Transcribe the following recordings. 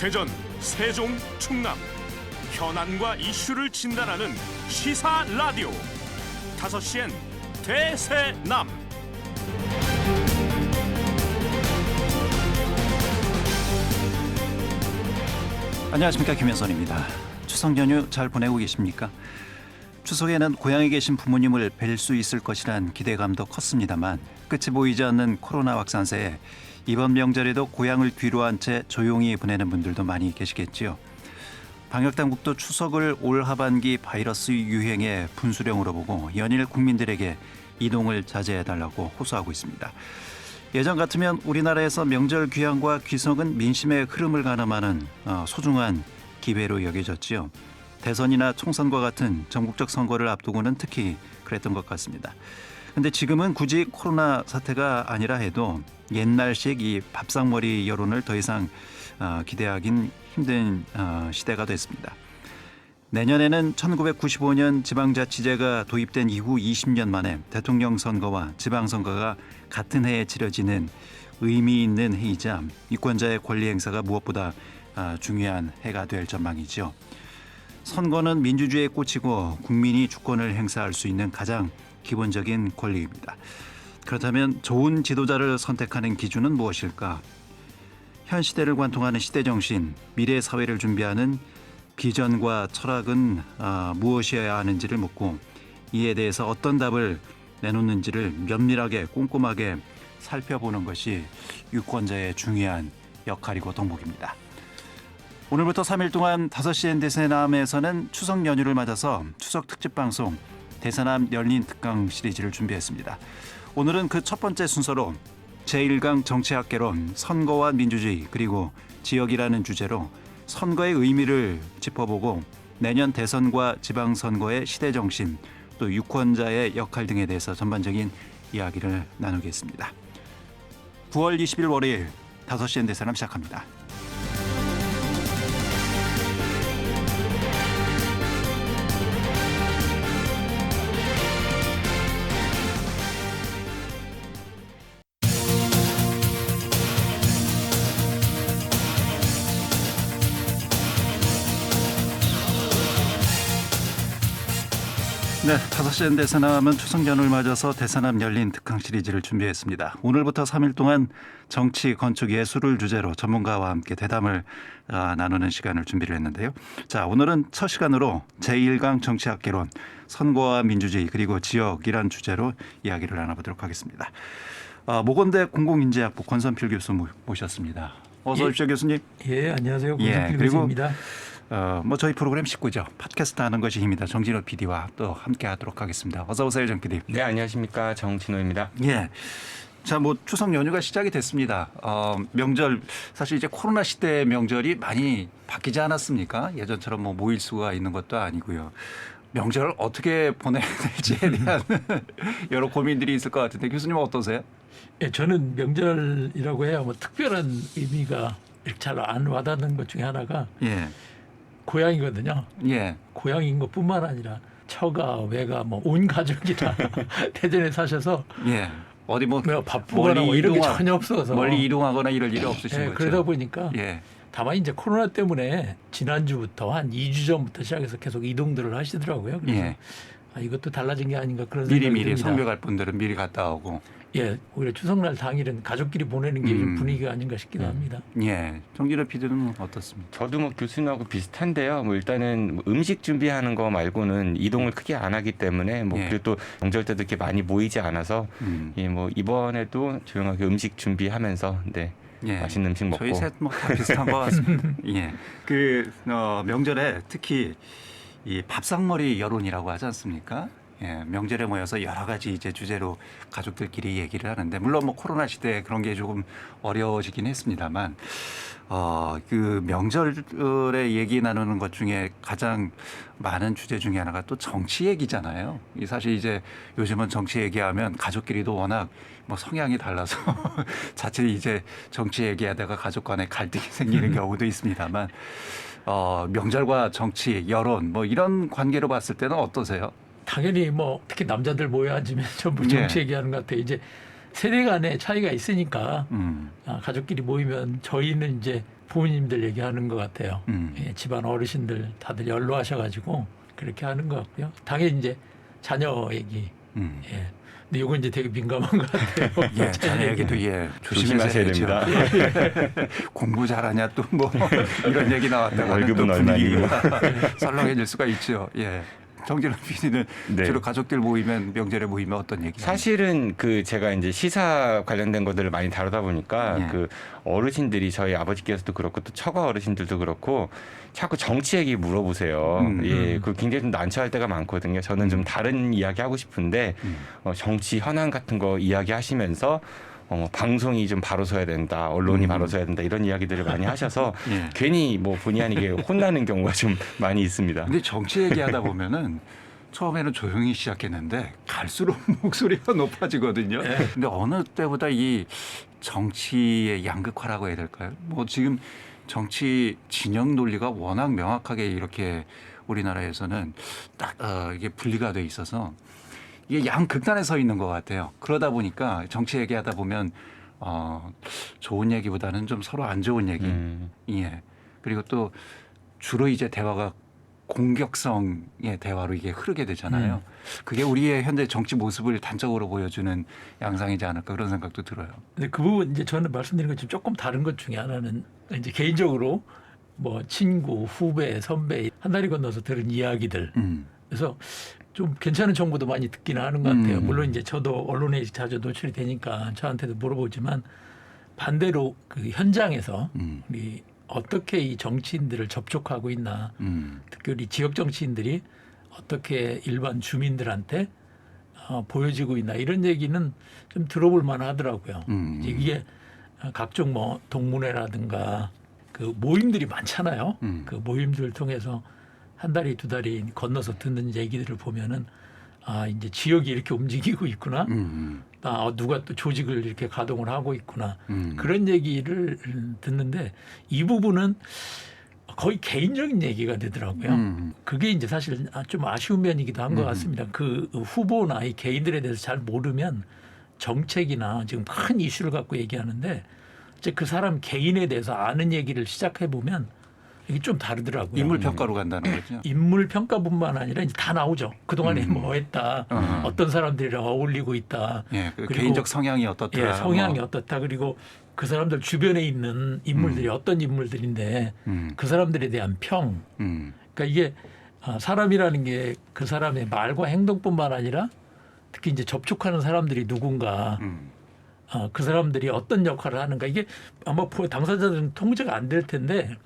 대전, 세종, 충남 현안과 이슈를 진단하는 시사 라디오 5시엔 대세남. 안녕하십니까, 김현선입니다. 추석 연휴 잘 보내고 계십니까? 추석에는 고향에 계신 부모님을 뵐 수 있을 것이란 기대감도 컸습니다만 끝이 보이지 않는 코로나 확산세에 이번 명절에도 고향을 뒤로 한 채 조용히 보내는 분들도 많이 계시겠지요. 방역당국도 추석을 올 하반기 바이러스 유행의 분수령으로 보고 연일 국민들에게 이동을 자제해달라고 호소하고 있습니다. 예전 같으면 우리나라에서 명절 귀향과 귀성은 민심의 흐름을 가늠하는 소중한 기회로 여겨졌지요. 대선이나 총선과 같은 전국적 선거를 앞두고는 특히 그랬던 것 같습니다. 그런데 지금은 굳이 코로나 사태가 아니라 해도 옛날식 이 밥상머리 여론을 더 이상 기대하긴 힘든 시대가 됐습니다. 내년에는 1995년 지방자치제가 도입된 이후 20년 만에 대통령 선거와 지방선거가 같은 해에 치러지는 의미 있는 해이자 유권자의 권리 행사가 무엇보다 중요한 해가 될 전망이죠. 선거는 민주주의의 꽃이고 국민이 주권을 행사할 수 있는 가장 기본적인 권리입니다. 그렇다면 좋은 지도자를 선택하는 기준은 무엇일까? 현 시대를 관통하는 시대정신, 미래 사회를 준비하는 비전과 철학은 무엇이어야 하는지를 묻고 이에 대해서 어떤 답을 내놓는지를 면밀하게 꼼꼼하게 살펴보는 것이 유권자의 중요한 역할이고 덕목입니다. 오늘부터 3일 동안 5시엔 대세남에서는 추석 연휴를 맞아서 추석 특집 방송 대세남 열린 특강 시리즈를 준비했습니다. 오늘은 그 첫 번째 순서로 제1강 정치학개론, 선거와 민주주의 그리고 지역이라는 주제로 선거의 의미를 짚어보고 내년 대선과 지방선거의 시대정신, 또 유권자의 역할 등에 대해서 전반적인 이야기를 나누겠습니다. 9월 20일 월요일 5시엔 대세남 시작합니다. 네, 5시엔 대세남은 추석 연휴를 맞아서 대세남 열린 특강 시리즈를 준비했습니다. 오늘부터 3일 동안 정치, 건축, 예술을 주제로 전문가와 함께 대담을 나누는 시간을 준비를 했는데요. 자, 오늘은 첫 시간으로 제1강 정치학개론, 선거와 민주주의 그리고 지역이란 주제로 이야기를 나눠보도록 하겠습니다. 모건대 공공인재학부 권선필 교수 모셨습니다. 어서 오십시오, 교수님. 예, 안녕하세요. 권선필 교수입니다. 저희 프로그램 식구죠. 팟캐스트 하는 것이 힘이다. 정진호 PD와 또 함께 하도록 하겠습니다. 어서 오세요, 정 PD. 네, 안녕하십니까. 정진호입니다. 예. 자, 추석 연휴가 시작이 됐습니다. 명절, 사실 이제 코로나 시대의 명절이 많이 바뀌지 않았습니까? 예전처럼 모일 수가 있는 것도 아니고요. 명절을 어떻게 보내야 될지에 대한 여러 고민들이 있을 것 같은데 교수님은 어떠세요? 예, 저는 명절이라고 해야 특별한 의미가 잘 안 와닿는 것 중에 하나가 예. 고향이거든요. 예. 고향인 것뿐만 아니라 처가, 외가, 온 가족이 다 대전에 사셔서 예. 어디 바쁘거나 이런 게 전혀 없어서 멀리 이동하거나 이럴 일이 없으신 거죠. 그러다 보니까 예. 다만 이제 코로나 때문에 지난주부터 한 2주 전부터 시작해서 계속 이동들을 하시더라고요. 그래서 예. 이것도 달라진 게 아닌가 그런 생각이 듭니다. 미리 선교 갈 분들은 미리 갔다 오고. 예, 오히려 추석날 당일은 가족끼리 보내는 게 좀 분위기가 아닌가 싶기도 합니다. 예, 정진호 PD는 어떻습니까? 저도 교수님하고 비슷한데요. 일단은 음식 준비하는 거 말고는 이동을 크게 안 하기 때문에 그리고 또 명절 때도 이렇게 많이 모이지 않아서 이번에도 조용하게 음식 준비하면서 맛있는 음식 먹고. 저희 셋 다 비슷한 것 같습니다. 예, 명절에 특히 이 밥상머리 여론이라고 하지 않습니까? 예, 명절에 모여서 여러 가지 이제 주제로 가족들끼리 얘기를 하는데 물론 코로나 시대에 그런 게 조금 어려워지긴 했습니다만 명절에 얘기 나누는 것 중에 가장 많은 주제 중에 하나가 또 정치 얘기잖아요. 사실 이제 요즘은 정치 얘기하면 가족끼리도 워낙 성향이 달라서 자칫 이제 정치 얘기하다가 가족 간에 갈등이 생기는 경우도 있습니다만 명절과 정치, 여론 이런 관계로 봤을 때는 어떠세요? 당연히 특히 남자들 모여 앉으면 전부 정치 얘기하는 것 같아요. 이제 세대 간의 차이가 있으니까 가족끼리 모이면 저희는 이제 부모님들 얘기하는 것 같아요. 예, 집안 어르신들 다들 연로하셔가지고 그렇게 하는 것 같고요. 당연히 이제 자녀 얘기. 예. 근데 이건 이제 되게 민감한 것 같아요. 예, 자녀 얘기도 조심하셔야 됩니다. 공부 잘하냐 또 뭐 이런 얘기 나왔다가 월급은 얼마니? 썰렁해질 수가 있죠. 예. 정진원 PD는 네. 주로 가족들 모이면 명절에 모이면 어떤 얘기? 사실은 그 제가 이제 시사 관련된 것들을 많이 다루다 보니까 예. 그 어르신들이 저희 아버지께서도 그렇고 또 처가 어르신들도 그렇고 자꾸 정치 얘기 물어보세요. 예, 그 굉장히 좀 난처할 때가 많거든요. 저는 좀 다른 이야기 하고 싶은데 정치 현안 같은 거 이야기하시면서 방송이 좀 바로 서야 된다, 언론이 바로 서야 된다 이런 이야기들을 많이 하셔서 예. 괜히 뭐 본의 아니게 혼나는 경우가 좀 많이 있습니다. 근데 정치 얘기하다 보면은 처음에는 조용히 시작했는데 갈수록 목소리가 높아지거든요. 근데 어느 때보다 이 정치의 양극화라고 해야 될까요? 뭐 지금 정치 진영 논리가 워낙 명확하게 이렇게 우리나라에서는 딱 이게 분리가 돼 있어서 이게 양극단에 서 있는 것 같아요. 그러다 보니까 정치 얘기하다 보면 좋은 얘기보다는 좀 서로 안 좋은 얘기. 예. 그리고 또 주로 이제 대화가 공격성의 대화로 이게 흐르게 되잖아요. 그게 우리의 현재 정치 모습을 단적으로 보여주는 양상이지 않을까 그런 생각도 들어요. 근데 그 부분 이제 저는 말씀드린 것처럼 조금 다른 것 중에 하나는 이제 개인적으로 뭐 친구, 후배, 선배 한 다리 건너서 들은 이야기들. 그래서 좀 괜찮은 정보도 많이 듣기는 하는 것 같아요. 물론 이제 저도 언론에 자주 노출이 되니까 저한테도 물어보지만 반대로 그 현장에서 우리 어떻게 이 정치인들을 접촉하고 있나, 특히 우리 지역 정치인들이 어떻게 일반 주민들한테 보여지고 있나 이런 얘기는 좀 들어볼 만하더라고요. 이게 각종 뭐 동문회라든가 그 모임들이 많잖아요. 그 모임들을 통해서 한 다리 두 다리 건너서 듣는 얘기들을 보면은 이제 지역이 이렇게 움직이고 있구나. 누가 또 조직을 이렇게 가동을 하고 있구나. 그런 얘기를 듣는데 이 부분은 거의 개인적인 얘기가 되더라고요. 그게 이제 사실 좀 아쉬운 면이기도 한 것 같습니다. 그 후보나 이 개인들에 대해서 잘 모르면 정책이나 지금 큰 이슈를 갖고 얘기하는데 이제 그 사람 개인에 대해서 아는 얘기를 시작해 보면 이게 좀 다르더라고요. 인물 평가로 간다는 거죠. 인물 평가뿐만 아니라 이제 다 나오죠. 그동안에 뭐 했다. 어떤 사람들이랑 어울리고 있다. 예, 그 그리고 개인적 성향이 어떻다. 예, 성향이 어떻다. 그리고 그 사람들 주변에 있는 인물들이 어떤 인물들인데 그 사람들에 대한 평. 그러니까 이게 사람이라는 게 그 사람의 말과 행동뿐만 아니라 특히 이제 접촉하는 사람들이 누군가 그 사람들이 어떤 역할을 하는가 이게 아마 당사자들은 통제가 안 될 텐데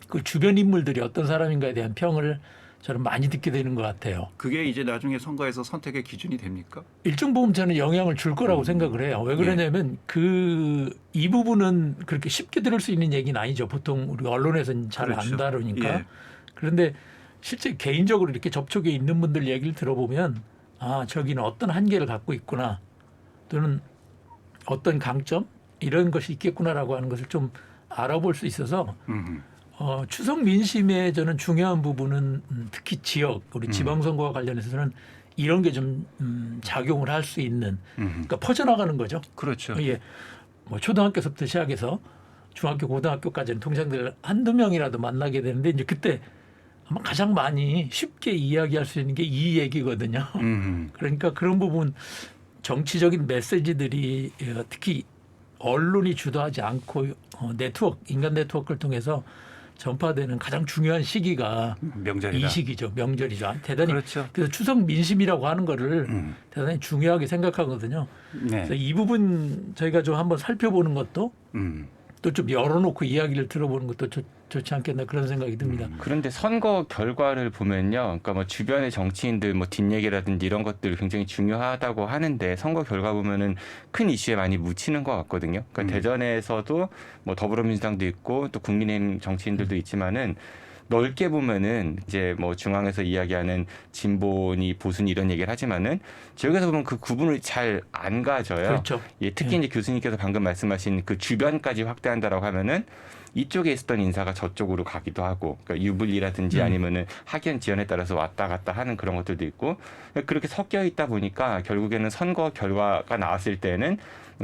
그 주변 인물들이 어떤 사람인가에 대한 평을 저는 많이 듣게 되는 것 같아요. 그게 이제 나중에 선거에서 선택의 기준이 됩니까? 일정 부분 저는 영향을 줄 거라고 생각을 해요. 왜 그러냐면 이 부분은 그렇게 쉽게 들을 수 있는 얘기는 아니죠. 보통 우리 언론에서는 잘 안 그렇죠. 다루니까. 예. 그런데 실제 개인적으로 이렇게 접촉에 있는 분들 얘기를 들어보면 저기는 어떤 한계를 갖고 있구나 또는 어떤 강점 이런 것이 있겠구나라고 하는 것을 좀 알아볼 수 있어서 추석 민심의 저는 중요한 부분은 특히 지역 우리 지방선거와 관련해서는 이런 게 좀 작용을 할 수 있는 그러니까 퍼져나가는 거죠. 그렇죠. 예, 뭐 초등학교서부터 시작해서 중학교, 고등학교까지는 통장들 한두 명이라도 만나게 되는데 이제 그때 아마 가장 많이 쉽게 이야기할 수 있는 게 이 얘기거든요. 그러니까 그런 부분 정치적인 메시지들이 특히 언론이 주도하지 않고 인간 네트워크를 통해서 전파되는 가장 중요한 시기가 명절이다. 이 시기죠. 명절이죠. 대단히 그렇죠. 그래서 추석 민심이라고 하는 거를 대단히 중요하게 생각하거든요. 네. 그래서 이 부분 저희가 좀 한번 살펴보는 것도 또 좀 열어놓고 이야기를 들어보는 것도 좋지 않겠나 그런 생각이 듭니다. 그런데 선거 결과를 보면요, 그러니까 뭐 주변의 정치인들 뭐 뒷얘기라든지 이런 것들 굉장히 중요하다고 하는데 선거 결과 보면은 큰 이슈에 많이 묻히는 것 같거든요. 그러니까 대전에서도 뭐 더불어민주당도 있고 또 국민의힘 정치인들도 있지만은 넓게 보면은 이제 뭐 중앙에서 이야기하는 진보니 보수니 이런 얘기를 하지만은 지역에서 보면 그 구분을 잘 안 가져요. 그렇죠. 예, 특히 이제 교수님께서 방금 말씀하신 그 주변까지 확대한다라고 하면은 이쪽에 있었던 인사가 저쪽으로 가기도 하고, 그러니까 유불리라든지 아니면은 학연 지연에 따라서 왔다 갔다 하는 그런 것들도 있고, 그렇게 섞여 있다 보니까 결국에는 선거 결과가 나왔을 때는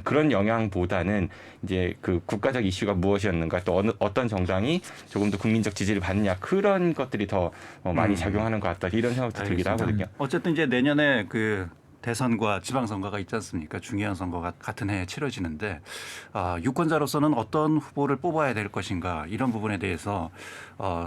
그런 영향보다는 이제 그 국가적 이슈가 무엇이었는가, 또 어떤 정당이 조금 더 국민적 지지를 받느냐, 그런 것들이 더 많이 작용하는 것 같다, 이런 생각도 들기도 하거든요. 어쨌든 이제 내년에 그 대선과 지방선거가 있지 않습니까? 중요한 선거가 같은 해에 치러지는데 유권자로서는 어떤 후보를 뽑아야 될 것인가, 이런 부분에 대해서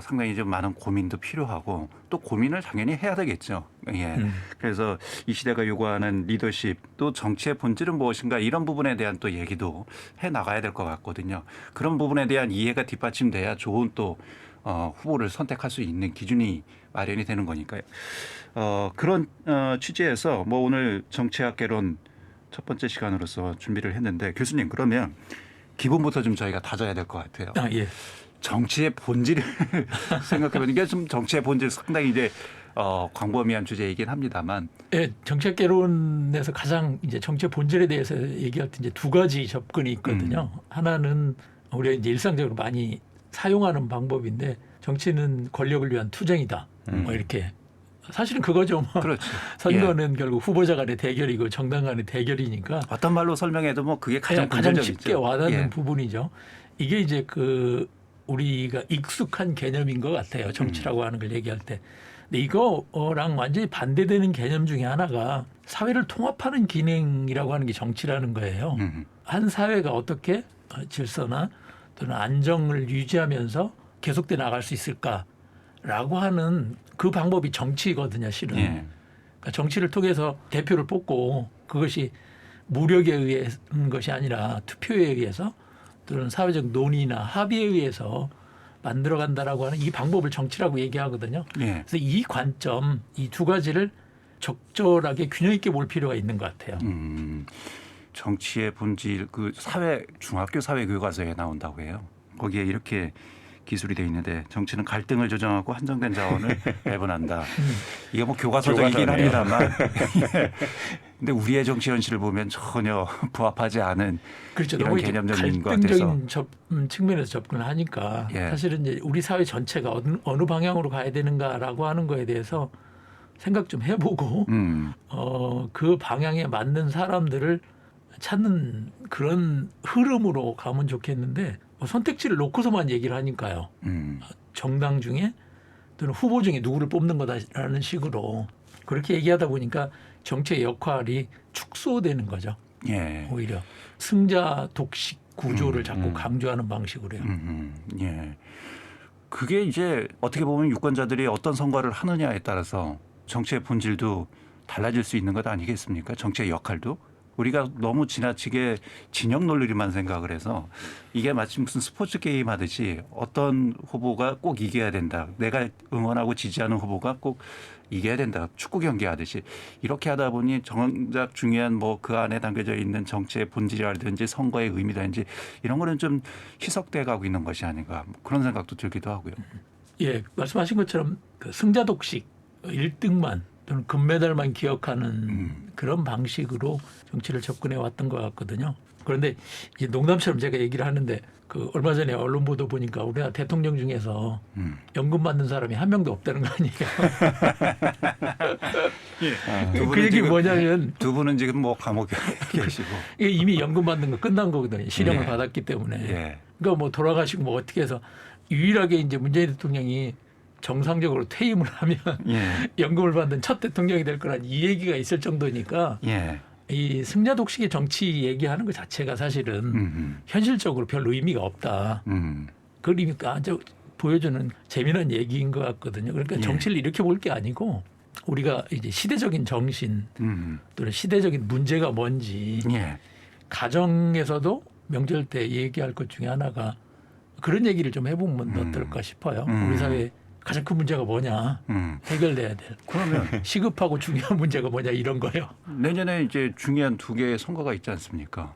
상당히 좀 많은 고민도 필요하고 또 고민을 당연히 해야 되겠죠. 예. 그래서 이 시대가 요구하는 리더십, 또 정치의 본질은 무엇인가, 이런 부분에 대한 또 얘기도 해 나가야 될 것 같거든요. 그런 부분에 대한 이해가 뒷받침돼야 좋은 또 후보를 선택할 수 있는 기준이 마련이 되는 거니까요. 그런 취지에서 뭐 오늘 정치학 개론 첫 번째 시간으로서 준비를 했는데, 교수님, 그러면 기본부터 좀 저희가 다져야 될 것 같아요. 예. 정치의 본질을 생각해보는 게 좀 정치의 본질 상당히 이제 광범위한 주제이긴 합니다만. 예, 정책 개론에서 가장 이제 정치의 본질에 대해서 얘기할 때 이제 두 가지 접근이 있거든요. 하나는 우리가 이제 일상적으로 많이 사용하는 방법인데, 정치는 권력을 위한 투쟁이다. 뭐 이렇게. 사실은 그거죠. 뭐. 그렇죠. 선거는 결국 후보자 간의 대결이고 정당 간의 대결이니까 어떤 말로 설명해도 뭐 그게 가장 본질적이죠. 쉽게 와닿는 예. 부분이죠. 이게 이제 그 우리가 익숙한 개념인 것 같아요. 정치라고 하는 걸 얘기할 때. 근데 이거랑 완전히 반대되는 개념 중에 하나가 사회를 통합하는 기능이라고 하는 게 정치라는 거예요. 한 사회가 어떻게 질서나 또는 안정을 유지하면서 계속돼 나갈 수 있을까라고 하는 그 방법이 정치거든요, 실은. 예. 그러니까 정치를 통해서 대표를 뽑고 그것이 무력에 의한 것이 아니라 투표에 의해서 또는 사회적 논의나 합의에 의해서 만들어간다라고 하는 이 방법을 정치라고 얘기하거든요. 예. 그래서 이 관점, 이 두 가지를 적절하게 균형 있게 볼 필요가 있는 것 같아요. 정치의 본질, 그 중학교 사회 교과서에 나온다고 해요. 거기에 이렇게 기술이 돼 있는데, 정치는 갈등을 조정하고 한정된 자원을 배분한다. 이게 뭐 교과서적이긴 교과서네요. 합니다만, 근데 우리의 정치 현실을 보면 전혀 부합하지 않은 그렇죠. 이런 너무 이제 개념적인 것 같아서. 갈등적인 측면에서 접근을 하니까 예. 사실은 이제 우리 사회 전체가 어느 방향으로 가야 되는가라고 하는 거에 대해서 생각 좀 해보고 그 방향에 맞는 사람들을 찾는 그런 흐름으로 가면 좋겠는데, 뭐 선택지를 놓고서만 얘기를 하니까요. 정당 중에 또는 후보 중에 누구를 뽑는 거다라는 식으로 그렇게 얘기하다 보니까 정치의 역할이 축소되는 거죠. 예. 오히려 승자 독식 구조를 자꾸 강조하는 방식으로요. 예. 그게 이제 어떻게 보면 유권자들이 어떤 선거를 하느냐에 따라서 정치의 본질도 달라질 수 있는 것 아니겠습니까? 정치의 역할도. 우리가 너무 지나치게 진영 논리만 생각을 해서 이게 마치 무슨 스포츠 게임 하듯이 어떤 후보가 꼭 이겨야 된다, 내가 응원하고 지지하는 후보가 꼭 이겨야 된다, 축구 경기 하듯이 이렇게 하다 보니 정작 중요한 뭐 그 안에 담겨져 있는 정치의 본질이라든지 선거의 의미라든지 이런 거는 좀 희석돼 가고 있는 것이 아닌가, 그런 생각도 들기도 하고요. 예, 말씀하신 것처럼 그 승자 독식 1등만 또는 금메달만 기억하는 그런 방식으로 정치를 접근해 왔던 것 같거든요. 그런데 이제 농담처럼 제가 얘기를 하는데, 그 얼마 전에 언론 보도 보니까 우리나라 대통령 중에서 연금 받는 사람이 한 명도 없다는 거 아니에요. 두 그 분은 얘기 지금, 뭐냐면 두 분은 지금 뭐 감옥에 계시고. 이게 이미 연금 받는 거 끝난 거거든요. 실형을 예. 받았기 때문에. 예. 그러니까 뭐 돌아가시고 뭐 어떻게 해서 유일하게 이제 문재인 대통령이 정상적으로 퇴임을 하면 예. 연금을 받는 첫 대통령이 될 거란 이 얘기가 있을 정도니까 예. 이 승자 독식의 정치 얘기하는 것 자체가 사실은 현실적으로 별 의미가 없다. 그걸 이미 아주 보여주는 재미난 얘기인 것 같거든요. 그러니까 예. 정치를 이렇게 볼 게 아니고 우리가 이제 시대적인 정신 또는 시대적인 문제가 뭔지 예. 가정에서도 명절 때 얘기할 것 중에 하나가 그런 얘기를 좀 해보면 어떨까 싶어요. 우리 사회 가장 큰 문제가 뭐냐, 해결돼야 될. 그러면 시급하고 중요한 문제가 뭐냐, 이런 거요. 내년에 이제 중요한 두 개의 선거가 있지 않습니까?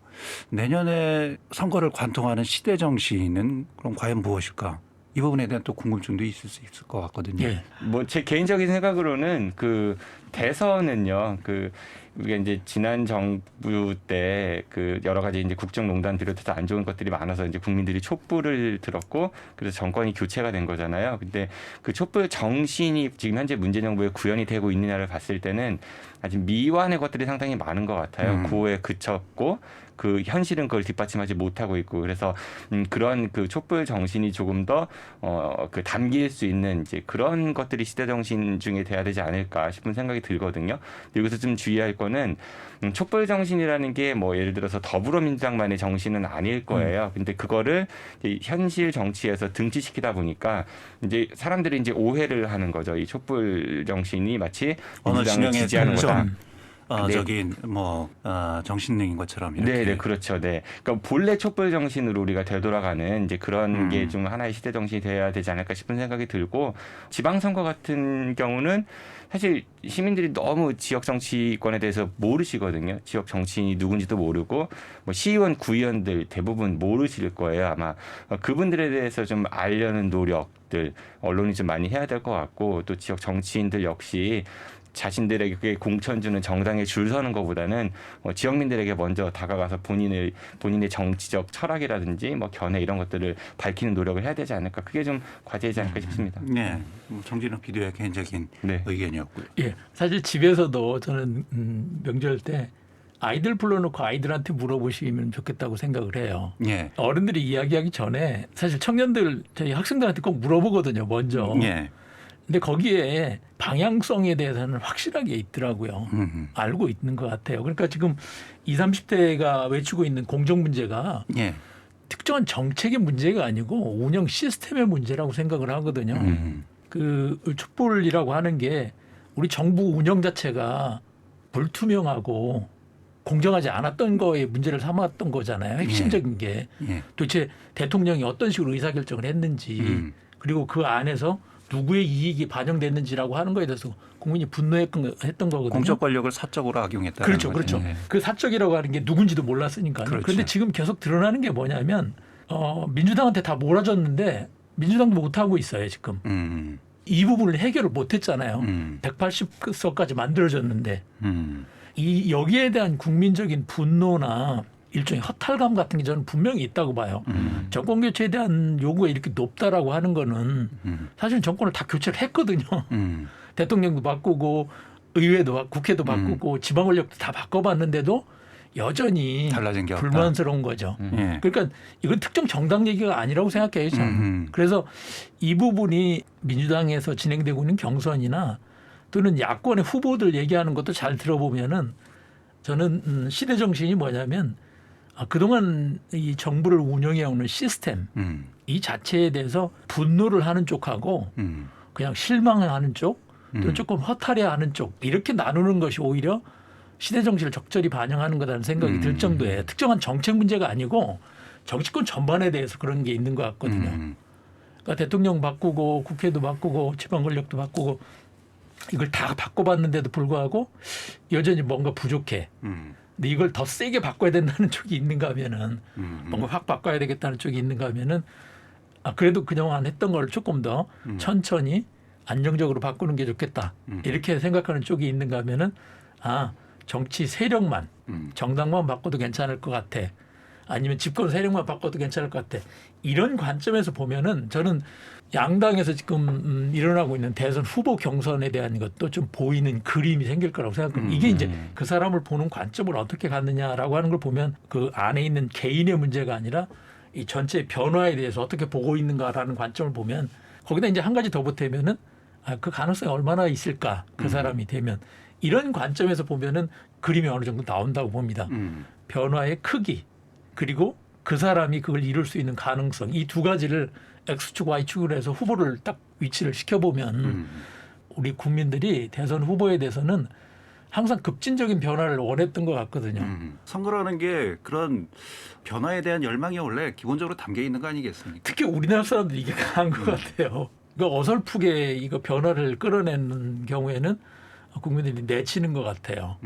내년에 선거를 관통하는 시대 정신은 그럼 과연 무엇일까? 이 부분에 대한 또 궁금증도 있을 수 있을 것 같거든요. 예. 뭐 제 개인적인 생각으로는 그 대선은요. 우리가 이제 지난 정부 때 그 여러 가지 이제 국정농단 비롯해서 안 좋은 것들이 많아서 이제 국민들이 촛불을 들었고 그래서 정권이 교체가 된 거잖아요. 근데 그 촛불 정신이 지금 현재 문재인 정부에 구현이 되고 있느냐를 봤을 때는 아직 미완의 것들이 상당히 많은 것 같아요. 구호에 그쳤고 그 현실은 그걸 뒷받침하지 못하고 있고 그래서 그런 그 촛불 정신이 조금 더 그 담길 수 있는 이제 그런 것들이 시대 정신 중에 돼야 되지 않을까 싶은 생각이 들거든요. 여기서 좀 주의할 거는 촛불 정신이라는 게 뭐 예를 들어서 더불어민주당만의 정신은 아닐 거예요. 근데 그거를 이제 현실 정치에서 등치시키다 보니까 이제 사람들이 이제 오해를 하는 거죠. 이 촛불 정신이 마치 민주당을 지지하는 거다. 저기 정신력인 것처럼 이렇게. 네, 그렇죠. 네. 그러니까 본래 촛불 정신으로 우리가 되돌아가는 이제 그런 게 좀 하나의 시대 정신이 돼야 되지 않을까 싶은 생각이 들고 지방선거 같은 경우는 사실 시민들이 너무 지역 정치권에 대해서 모르시거든요. 지역 정치인이 누군지도 모르고 뭐 시의원, 구의원들 대부분 모르실 거예요. 아마 그분들에 대해서 좀 알려는 노력들 언론이 좀 많이 해야 될 것 같고 또 지역 정치인들 역시 자신들에게 공천 주는 정당에 줄 서는 것보다는 지역민들에게 먼저 다가가서 본인의 정치적 철학이라든지 뭐 견해 이런 것들을 밝히는 노력을 해야 되지 않을까. 그게 좀 과제이지 않을까 싶습니다. 네, 정진욱 비디오의 개인적인 의견이었고요. 예, 사실 집에서도 저는 명절 때 아이들 불러놓고 아이들한테 물어보시면 좋겠다고 생각을 해요. 예. 어른들이 이야기하기 전에 사실 청년들 저희 학생들한테 꼭 물어보거든요. 먼저. 예. 근데 거기에 방향성에 대해서는 확실하게 있더라고요. 알고 있는 것 같아요. 그러니까 지금 20, 30대가 외치고 있는 공정 문제가 예. 특정한 정책의 문제가 아니고 운영 시스템의 문제라고 생각을 하거든요. 그 촛불이라고 하는 게 우리 정부 운영 자체가 불투명하고 공정하지 않았던 거에 문제를 삼았던 거잖아요. 핵심적인 게 도대체 대통령이 어떤 식으로 의사결정을 했는지 그리고 그 안에서 누구의 이익이 반영됐는지라고 하는 거에 대해서 국민이 분노했던 거거든요. 공적 권력을 사적으로 악용했다는 그렇죠, 거죠. 그렇죠. 그 사적이라고 하는 게 누군지도 몰랐으니까요. 그렇죠. 그런데 지금 계속 드러나는 게 뭐냐면 민주당한테 다 몰아줬는데 민주당도 못 하고 있어요 지금. 이 부분을 해결을 못했잖아요. 180석까지 만들어졌는데 이 여기에 대한 국민적인 분노나 일종의 허탈감 같은 게 저는 분명히 있다고 봐요. 정권 교체에 대한 요구가 이렇게 높다라고 하는 거는 사실 정권을 다 교체를 했거든요. 대통령도 바꾸고 의회도 국회도 바꾸고 지방 권력도 다 바꿔봤는데도 여전히 달라진 게 없다. 불만스러운 거죠. 그러니까 이건 특정 정당 얘기가 아니라고 생각해요. 저는. 그래서 이 부분이 민주당에서 진행되고 있는 경선이나 또는 야권의 후보들 얘기하는 것도 잘 들어보면은 저는 시대 정신이 뭐냐면 그동안 이 정부를 운영해오는 시스템 이 자체에 대해서 분노를 하는 쪽하고 그냥 실망하는 쪽 또 조금 허탈해하는 쪽 이렇게 나누는 것이 오히려 시대 정신을 적절히 반영하는 거라는 생각이 들 정도예요. 특정한 정책 문제가 아니고 정치권 전반에 대해서 그런 게 있는 것 같거든요. 그러니까 대통령 바꾸고 국회도 바꾸고 지방 권력도 바꾸고 이걸 다 바꿔봤는데도 불구하고 여전히 뭔가 부족해. 근데 이걸 더 세게 바꿔야 된다는 쪽이 있는가 하면은 뭔가 확 바꿔야 되겠다는 쪽이 있는가 하면은 그래도 그동안 했던 걸 조금 더 천천히 안정적으로 바꾸는 게 좋겠다. 이렇게 생각하는 쪽이 있는가 하면은 정치 세력만 정당만 바꿔도 괜찮을 것 같아. 아니면 집권 세력만 바꿔도 괜찮을 것 같아. 이런 관점에서 보면은 저는 양당에서 지금 일어나고 있는 대선 후보 경선에 대한 것도 좀 보이는 그림이 생길 거라고 생각합니다. 이게 이제 그 사람을 보는 관점을 어떻게 갖느냐라고 하는 걸 보면 그 안에 있는 개인의 문제가 아니라 이 전체 변화에 대해서 어떻게 보고 있는가라는 관점을 보면 거기다 이제 한 가지 더 보태면은 그 가능성이 얼마나 있을까 그 사람이 되면 이런 관점에서 보면은 그림이 어느 정도 나온다고 봅니다. 변화의 크기 그리고 그 사람이 그걸 이룰 수 있는 가능성 이 두 가지를 X축, Y축으로 해서 후보를 딱 위치를 시켜보면 우리 국민들이 대선 후보에 대해서는 항상 급진적인 변화를 원했던 것 같거든요. 선거라는 게 그런 변화에 대한 열망이 원래 기본적으로 담겨 있는 거 아니겠습니까? 특히 우리나라 사람들이 이게 강한 것 같아요. 그러니까 어설프게 이거 변화를 끌어내는 경우에는 국민들이 내치는 것 같아요.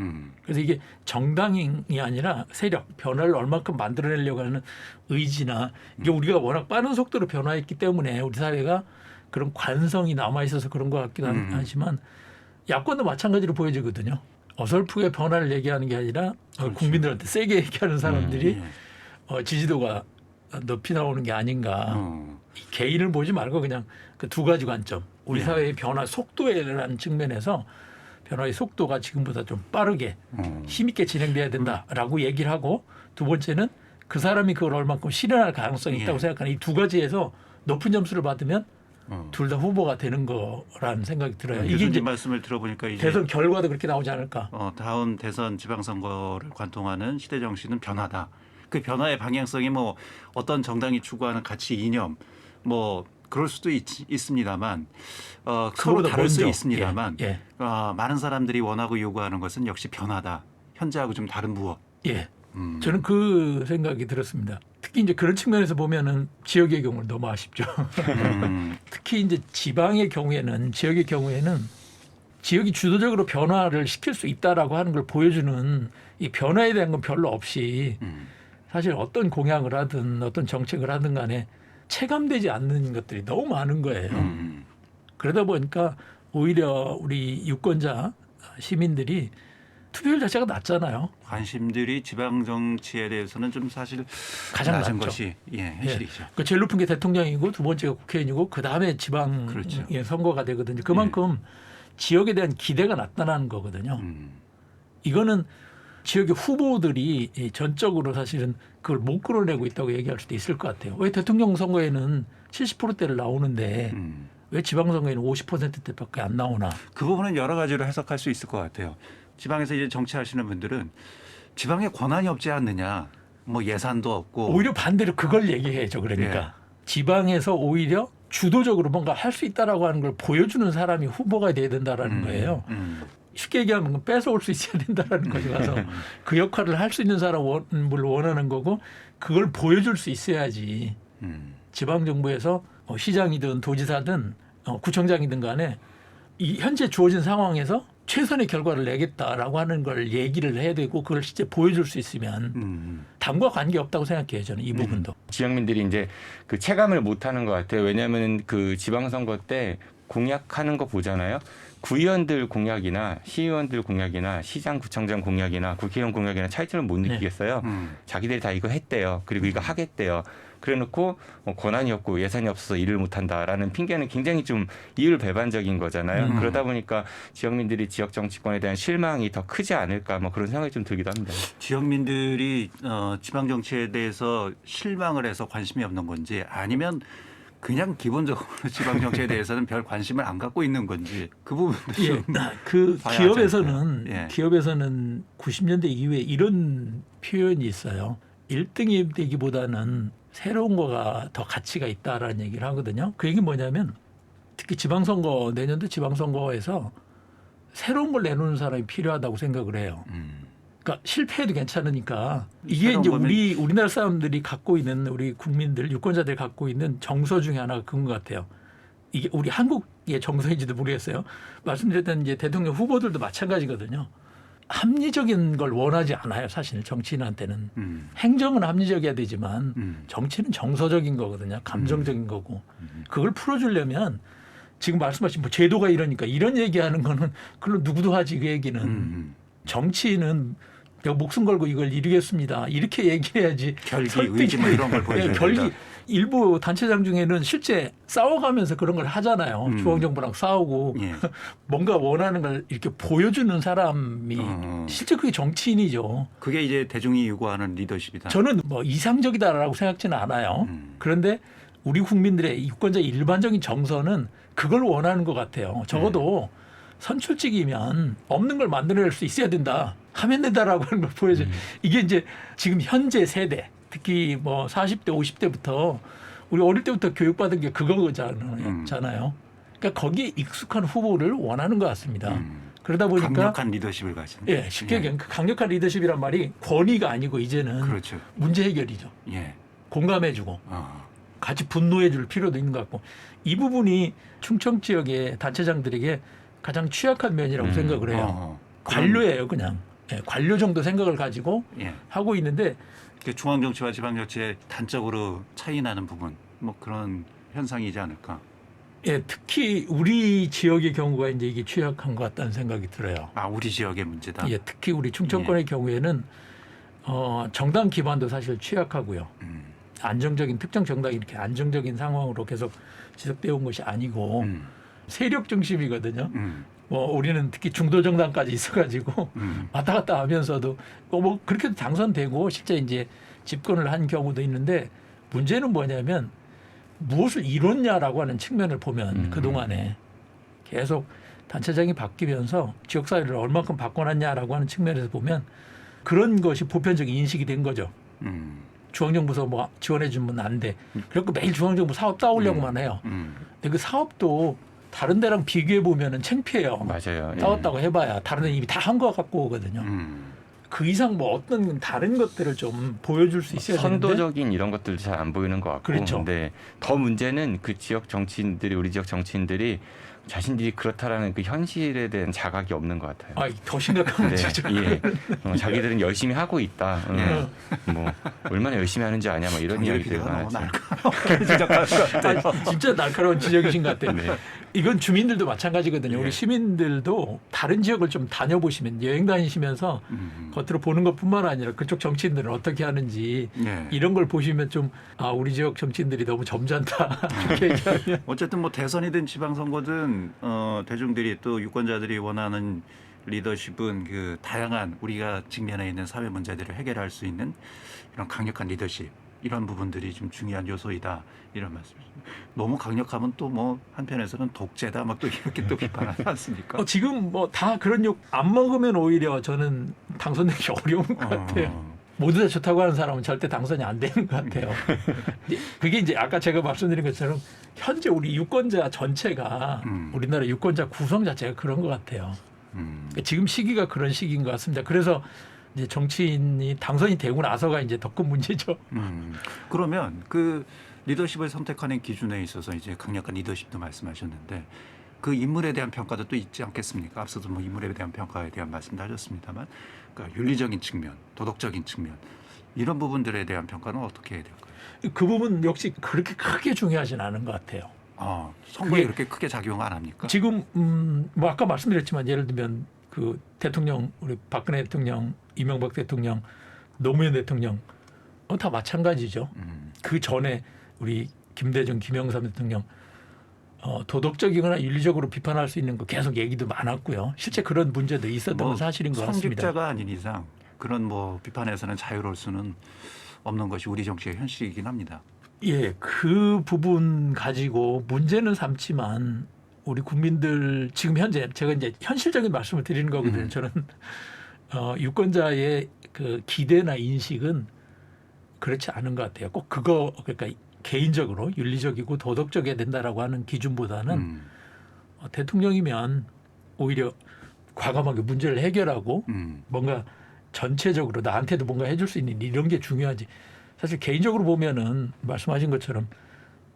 그래서 이게 정당이 아니라 세력, 변화를 얼마큼 만들어내려고 하는 의지나 이게 우리가 워낙 빠른 속도로 변화했기 때문에 우리 사회가 그런 관성이 남아있어서 그런 것 같기도 하지만 야권도 마찬가지로 보여지거든요. 어설프게 변화를 얘기하는 게 아니라 그렇죠. 국민들한테 세게 얘기하는 사람들이 예. 지지도가 높이 나오는 게 아닌가. 이 개인을 보지 말고 그냥 그 두 가지 관점. 우리 예. 사회의 변화 속도라는 측면에서 변화의 속도가 지금보다 좀 빠르게 힘있게 진행돼야 된다라고 얘기를 하고, 두 번째는 그 사람이 그걸 얼만큼 실현할 가능성이 있다고 예. 생각하는 이 두 가지에서 높은 점수를 받으면 둘 다 후보가 되는 거라는 생각이 들어요. 이게 이제 말씀을 들어보니까 이제 대선 결과도 그렇게 나오지 않을까. 다음 대선 지방선거를 관통하는 시대 정신은 변화다. 그 변화의 방향성이 뭐 어떤 정당이 추구하는 가치 이념 뭐 그럴 수도 있습니다만 서로 그거보다 다를 수 먼저. 있습니다만 예. 많은 사람들이 원하고 요구하는 것은 역시 변화다. 현재하고 좀 다른 무엇. 예. 저는 그 생각이 들었습니다. 특히 이제 그런 측면에서 보면은 지역의 경우는 너무 아쉽죠. 특히 이제 지방의 경우에는, 지역의 경우에는 지역이 주도적으로 변화를 시킬 수 있다라고 하는 걸 보여주는 이 변화에 대한 건 별로 없이 사실 어떤 공약을 하든 어떤 정책을 하든 간에 체감되지 않는 것들이 너무 많은 거예요. 그러다 보니까 오히려 우리 유권자 시민들이 투표율 자체가 낮잖아요. 관심들이 지방 정치에 대해서는 좀 사실 가장 낮은 낮죠. 것이 현실이죠. 그 제일 높은 게 대통령이고 두 번째가 국회의원이고 그 다음에 지방 그렇죠. 선거가 되거든요. 그만큼 지역에 대한 기대가 나타나는 거거든요. 이거는 지역의 후보들이 전적으로 사실은 그걸 못 끌어내고 있다고 얘기할 수도 있을 것 같아요. 왜 대통령 선거에는 70%대를 나오는데 왜 지방선거에는 50%대밖에 안 나오나? 그 부분은 여러 가지로 해석할 수 있을 것 같아요. 지방에서 이제 정치하시는 분들은 지방에 권한이 없지 않느냐, 뭐 예산도 없고. 오히려 반대로 그걸 얘기해야죠. 그러니까 지방에서 오히려 주도적으로 뭔가 할 수 있다라고 하는 걸 보여주는 사람이 후보가 돼야 된다라는 거예요. 쉽게 얘기하면 뺏어올 수 있어야 된다라는 거죠. 가서 그 역할을 할 수 있는 사람을 원하는 거고, 그걸 보여줄 수 있어야지. 지방 정부에서 시장이든 도지사든 구청장이든 간에 이 현재 주어진 상황에서 최선의 결과를 내겠다라고 하는 걸 얘기를 해야 되고, 그걸 실제 보여줄 수 있으면 당과 관계 없다고 생각해요. 저는 이 부분도. 지역민들이 이제 그 체감을 못하는 것 같아요. 왜냐하면 그 지방선거 때 공약하는 거 보잖아요. 구의원들 공약이나 시의원들 공약이나 시장 구청장 공약이나 국회의원 공약이나 차이점을 못 느끼겠어요. 자기들이 다 이거 했대요. 그리고 이거 하겠대요. 그래놓고 권한이 없고 예산이 없어서 일을 못한다라는 핑계는 굉장히 좀 이율배반적인 거잖아요. 그러다 보니까 지역민들이 지역 정치권에 대한 실망이 더 크지 않을까, 뭐 그런 생각이 좀 들기도 합니다. 지역민들이 지방 정치에 대해서 실망을 해서 관심이 없는 건지, 아니면 그냥 기본적으로 지방 정치에 대해서는 별 관심을 안 갖고 있는 건지, 그 부분도 좀 그 봐야 기업에서는 하지 않을까요? 기업에서는 90년대 이후에 이런 표현이 있어요. 1등이 되기보다는 새로운 거가 더 가치가 있다라는 얘기를 하거든요. 그 얘기는 뭐냐면, 특히 지방선거, 내년도 지방선거에서 새로운 걸 내놓는 사람이 필요하다고 생각을 해요. 그러니까 실패해도 괜찮으니까, 이게 이제 우리나라 사람들이 갖고 있는, 우리 국민들, 유권자들이 갖고 있는 정서 중에 하나가 그런 것 같아요. 이게 우리 한국의 정서인지도 모르겠어요. 말씀드렸던 이제 대통령 후보들도 마찬가지거든요. 합리적인 걸 원하지 않아요. 사실 정치인한테는. 행정은 합리적이어야 되지만 정치는 정서적인 거거든요. 감정적인 거고. 그걸 풀어주려면 지금 말씀하신 뭐 제도가 이러니까 이런 얘기하는 거는 그걸로 누구도 하지, 그 얘기는. 정치인은 내가 목숨 걸고 이걸 이루겠습니다, 이렇게 얘기해야지. 결기, 의지 뭐 이런 걸 보여줘야 결기. 된다. 일부 단체장 중에는 실제 싸워가면서 그런 걸 하잖아요. 중앙정부랑 싸우고 뭔가 원하는 걸 이렇게 보여주는 사람이 실제 그게 정치인이죠. 그게 이제 대중이 요구하는 리더십이다. 저는 뭐 이상적이다라고 생각지는 않아요. 그런데 우리 국민들의 유권자 일반적인 정서는 그걸 원하는 것 같아요. 적어도 선출직이면 없는 걸 만들어낼 수 있어야 된다, 하면 된다라고 하는 걸 보여줘요. 이게 이제 지금 현재 세대, 특히 뭐 40대, 50대부터 우리 어릴 때부터 교육받은 게 그거잖아요. 그러니까 거기에 익숙한 후보를 원하는 것 같습니다. 그러다 보니까 강력한 리더십을 가진. 쉽게 얘기하면 그 강력한 리더십이란 말이 권위가 아니고 이제는 그렇죠. 문제 해결이죠. 공감해주고 같이 분노해줄 필요도 있는 것 같고, 이 부분이 충청 지역의 단체장들에게 가장 취약한 면이라고 생각을 해요. 관료예요, 그냥. 관료 정도 생각을 가지고 하고 있는데, 중앙 정치와 지방 정치의 단적으로 차이 나는 부분, 뭐 그런 현상이지 않을까. 예, 특히 우리 지역의 경우가 이제 이게 취약한 것 같다는 생각이 들어요. 아, 우리 지역의 문제다. 예, 특히 우리 충청권의 경우에는 정당 기반도 사실 취약하고요. 안정적인 특정 정당이 이렇게 안정적인 상황으로 계속 지속되어 온 것이 아니고 세력 중심이거든요. 뭐 우리는 특히 중도 정당까지 있어가지고 왔다 갔다 하면서도 뭐 그렇게도 당선되고 실제 이제 집권을 한 경우도 있는데 문제는 뭐냐면 무엇을 이뤘냐라고 하는 측면을 보면 그동안에 계속 단체장이 바뀌면서 지역사회를 얼마큼 바꿔놨냐라고 하는 측면에서 보면 그런 것이 보편적인 인식이 된 거죠. 중앙정부에서 뭐 지원해주면 안 돼. 그래서 매일 중앙정부 사업 따오려고만 해요. 근데 그 사업도 다른 데랑 비교해 보면은 창피해요. 맞아요. 따왔다고 해봐야 다른 데 이미 다 한 거 갖고 오거든요. 그 이상 뭐 어떤 다른 것들을 좀 보여줄 수 있어야 되는데 선도적인 이런 것들도 잘 안 보이는 것 같고. 그렇죠. 근데 더 문제는 그 지역 정치인들이 우리 지역 정치인들이 자신들이 그렇다라는 그 현실에 대한 자각이 없는 것 같아요. 아, 더 심각한 문제죠. 예. 자기들은 열심히 하고 있다. 뭐 얼마나 열심히 하는지 아냐, 뭐 이런 이야기들 많았죠. 진짜 날카로운 지적이신 것 같아요. 네. 이건 주민들도 마찬가지거든요. 예. 우리 시민들도 다른 지역을 좀 다녀보시면 여행 다니시면서 겉으로 보는 것뿐만 아니라 그쪽 정치인들은 어떻게 하는지 예. 이런 걸 보시면 좀 우리 지역 정치인들이 너무 점잖다. 좋게 얘기하면. 어쨌든 뭐 대선이든 지방선거든 대중들이 또 유권자들이 원하는 리더십은 그 다양한 우리가 직면해 있는 사회 문제들을 해결할 수 있는 이런 강력한 리더십 이런 부분들이 좀 중요한 요소이다 이런 말씀이십니다. 너무 강력하면 또 뭐 한편에서는 독재다 막 또 이렇게 또 비판하지 않습니까? 지금 뭐 다 그런 욕 안 먹으면 오히려 저는 당선되기 어려운 것 같아요. 모두 다 좋다고 하는 사람은 절대 당선이 안 되는 것 같아요. 그게 이제 아까 제가 말씀드린 것처럼 현재 우리 유권자 전체가 우리나라 유권자 구성 자체가 그런 것 같아요. 지금 시기가 그런 시기인 것 같습니다. 그래서 이제 정치인이 당선이 되고 나서가 이제 더 큰 문제죠. 그러면 그 리더십을 선택하는 기준에 있어서 이제 강력한 리더십도 말씀하셨는데 그 인물에 대한 평가도 또 있지 않겠습니까? 앞서도 뭐 인물에 대한 평가에 대한 말씀도 하셨습니다만, 그러니까 윤리적인 측면, 도덕적인 측면 이런 부분들에 대한 평가는 어떻게 해야 될까요? 그 부분 역시 그렇게 크게 중요하진 않은 것 같아요. 선거에 그게 그렇게 크게 작용 안 합니까? 지금 뭐 아까 말씀드렸지만 예를 들면 그 대통령 우리 박근혜 대통령, 이명박 대통령, 노무현 대통령 다 마찬가지죠. 그 전에 우리 김대중, 김영삼 대통령 도덕적이거나 윤리적으로 비판할 수 있는 거 계속 얘기도 많았고요. 실제 그런 문제도 있었던 건 사실인 것 같습니다. 성직자가 아닌 이상 그런 뭐 비판에서는 자유로울 수는 없는 것이 우리 정치의 현실이긴 합니다. 예, 그 부분 가지고 문제는 삼지만 우리 국민들 지금 현재 제가 이제 현실적인 말씀을 드리는 거거든요. 저는 유권자의 그 기대나 인식은 그렇지 않은 것 같아요. 꼭 그거 그러니까 개인적으로 윤리적이고 도덕적이어야 된다라고 하는 기준보다는 대통령이면 오히려 과감하게 문제를 해결하고 뭔가 전체적으로 나한테도 뭔가 해줄 수 있는 이런 게 중요하지. 사실 개인적으로 보면은 말씀하신 것처럼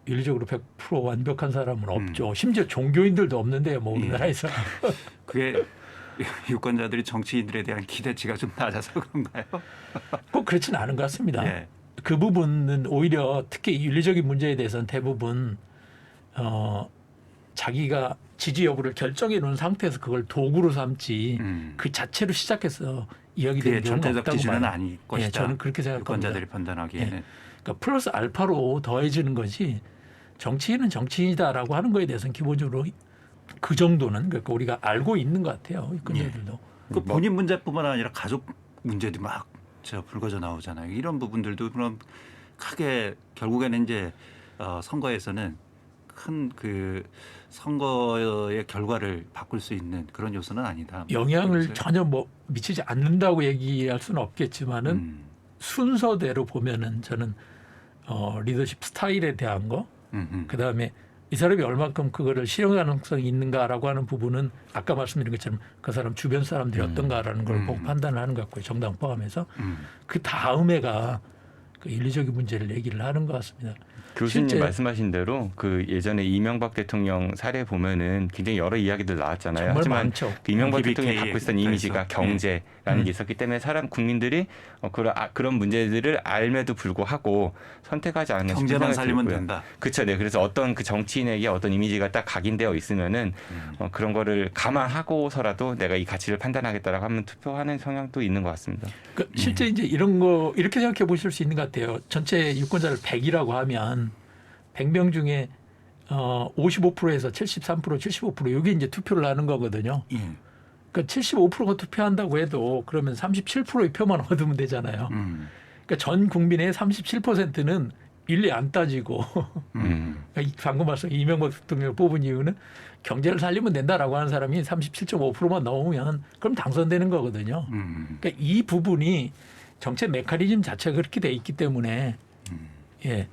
윤리적으로 100% 완벽한 사람은 없죠. 심지어 종교인들도 없는데요, 뭐 우리나라에서. 그게 유권자들이 정치인들에 대한 기대치가 좀 낮아서 그런가요? 꼭 그렇지는 않은 것 같습니다. 예. 그 부분은 오히려 특히 윤리적인 문제에 대해서는 대부분 자기가 지지 여부를 결정해 놓은 상태에서 그걸 도구로 삼지 그 자체로 시작해서 이야기되는 경우가 절대적 없다고 기준은 봐요. 아닐 것이다. 예, 저는 그렇게 생각합니다. 유권자들이 판단하기에는. 예. 그러니까 플러스 알파로 더해지는 것이 정치인은 정치인이다라고 하는 거에 대해서는 기본적으로 그 정도는 그러니까 우리가 알고 있는 것 같아요. 유권자들도. 그 본인 문제뿐만 아니라 가족 문제도 막 불거져 나오잖아요. 이런 부분들도 그럼 크게 결국에는 이제 선거에서는 큰 그 선거의 결과를 바꿀 수 있는 그런 요소는 아니다. 영향을 전혀 뭐 미치지 않는다고 얘기할 수는 없겠지만은 순서대로 보면은 저는 리더십 스타일에 대한 거, 그 다음에 이 사람이 얼만큼 그거를 실현 가능성이 있는가라고 하는 부분은 아까 말씀드린 것처럼 그 사람 주변 사람들이 어떤가라는 걸 보고 판단을 하는 것 같고요. 정당 포함해서. 그 다음에가 그 윤리적인 문제를 얘기를 하는 것 같습니다. 교수님 실제 말씀하신 대로 그 예전에 이명박 대통령 사례 보면은 굉장히 여러 이야기들 나왔잖아요. 정말 하지만 많죠. 그 이명박 BBK 대통령이 갖고 있었던 이미지가 경제, 게 있었기 때문에 국민들이 그런 문제들을 알매도 불구하고 선택하지 않는 경제만 살리면 된다. 그렇죠. 네. 그래서 어떤 그 정치인에게 어떤 이미지가 딱 각인되어 있으면은 그런 거를 감안하고서라도 내가 이 가치를 판단하겠다라고 하면 투표하는 성향도 있는 것 같습니다. 그러니까 실제 이제 이런 거 이렇게 생각해 보실 수 있는 것 같아요. 전체 유권자를 100이라고 하면 100명 중에 55%에서 73%, 75% 이게 이제 투표를 하는 거거든요. 예. 그러니까 75%가 투표한다고 해도 그러면 37%의 표만 얻으면 되잖아요. 그러니까 전 국민의 37%는 일리 안 따지고 그러니까 방금 말씀 이명박 대통령을 뽑은 이유는 경제를 살리면 된다라고 하는 사람이 37.5%만 넘으면 그럼 당선되는 거거든요. 그러니까 이 부분이 정책 메커니즘 자체가 그렇게 돼 있기 때문에 예.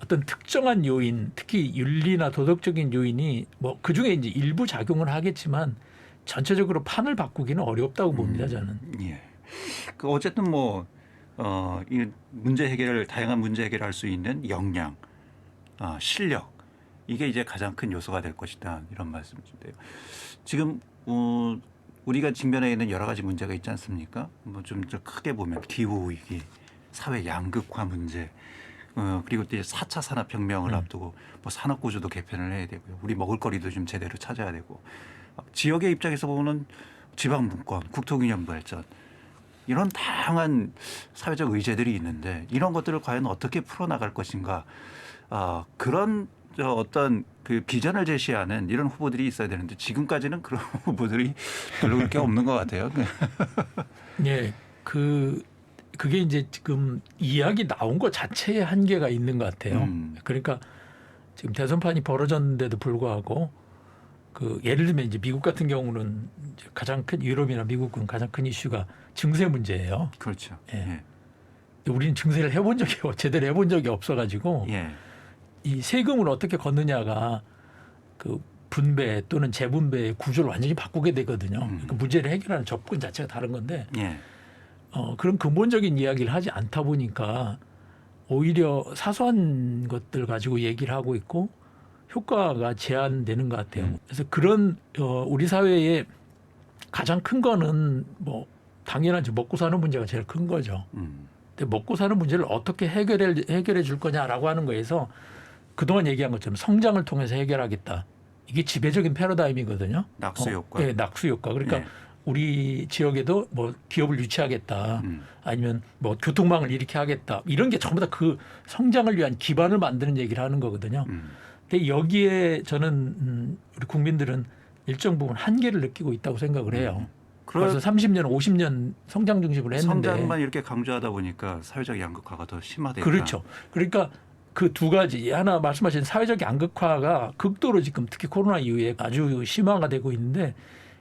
어떤 특정한 요인, 특히 윤리나 도덕적인 요인이 뭐 그중에 이제 일부 작용을 하겠지만 전체적으로 판을 바꾸기는 어렵다고 봅니다, 저는. 예. 그 어쨌든 이 문제 해결을 다양한 문제 해결할 수 있는 역량, 실력 이게 이제 가장 큰 요소가 될 것이다 이런 말씀이신데요. 지금 우리가 직면해 있는 여러 가지 문제가 있지 않습니까? 뭐 좀 크게 보면 기후 위기, 사회 양극화 문제. 그리고 또 이제 4차 산업혁명을 앞두고 뭐 산업구조도 개편을 해야 되고요. 우리 먹을거리도 좀 제대로 찾아야 되고 지역의 입장에서 보면 지방분권, 국토균형 발전 이런 다양한 사회적 의제들이 있는데 이런 것들을 과연 어떻게 풀어나갈 것인가 그런 어떤 그 비전을 제시하는 이런 후보들이 있어야 되는데 지금까지는 그런 후보들이 별로 그렇게 없는 것 같아요. 네, 그게 이제 지금 이야기 나온 것 자체에 한계가 있는 것 같아요. 그러니까 지금 대선판이 벌어졌는데도 불구하고 예를 들면 이제 미국 같은 경우는 이제 가장 큰 유럽이나 미국은 가장 큰 이슈가 증세 문제예요. 그렇죠. 예. 예. 우리는 증세를 제대로 해본 적이 없어가지고 예. 이 세금을 어떻게 걷느냐가 그 분배 또는 재분배의 구조를 완전히 바꾸게 되거든요. 그 문제를 해결하는 접근 자체가 다른 건데. 예. 그런 근본적인 이야기를 하지 않다 보니까 오히려 사소한 것들 가지고 얘기를 하고 있고 효과가 제한되는 것 같아요. 그래서 그런 우리 사회의 가장 큰 거는 뭐 당연하지 먹고 사는 문제가 제일 큰 거죠. 근데 먹고 사는 문제를 어떻게 해결해 줄 거냐라고 하는 거에서 그동안 얘기한 것처럼 성장을 통해서 해결하겠다. 이게 지배적인 패러다임이거든요. 낙수 효과. 네, 낙수 효과. 그러니까 예. 우리 지역에도 뭐 기업을 유치하겠다. 아니면 뭐 교통망을 이렇게 하겠다. 이런 게 전부 다 그 성장을 위한 기반을 만드는 얘기를 하는 거거든요. 근데 여기에 저는 우리 국민들은 일정 부분 한계를 느끼고 있다고 생각을 해요. 그래서 30년, 50년 성장 중심으로 했는데 성장만 이렇게 강조하다 보니까 사회적 양극화가 더 심화됐다. 그렇죠. 그러니까 그 두 가지 하나 말씀하신 사회적 양극화가 극도로 지금 특히 코로나 이후에 아주 심화가 되고 있는데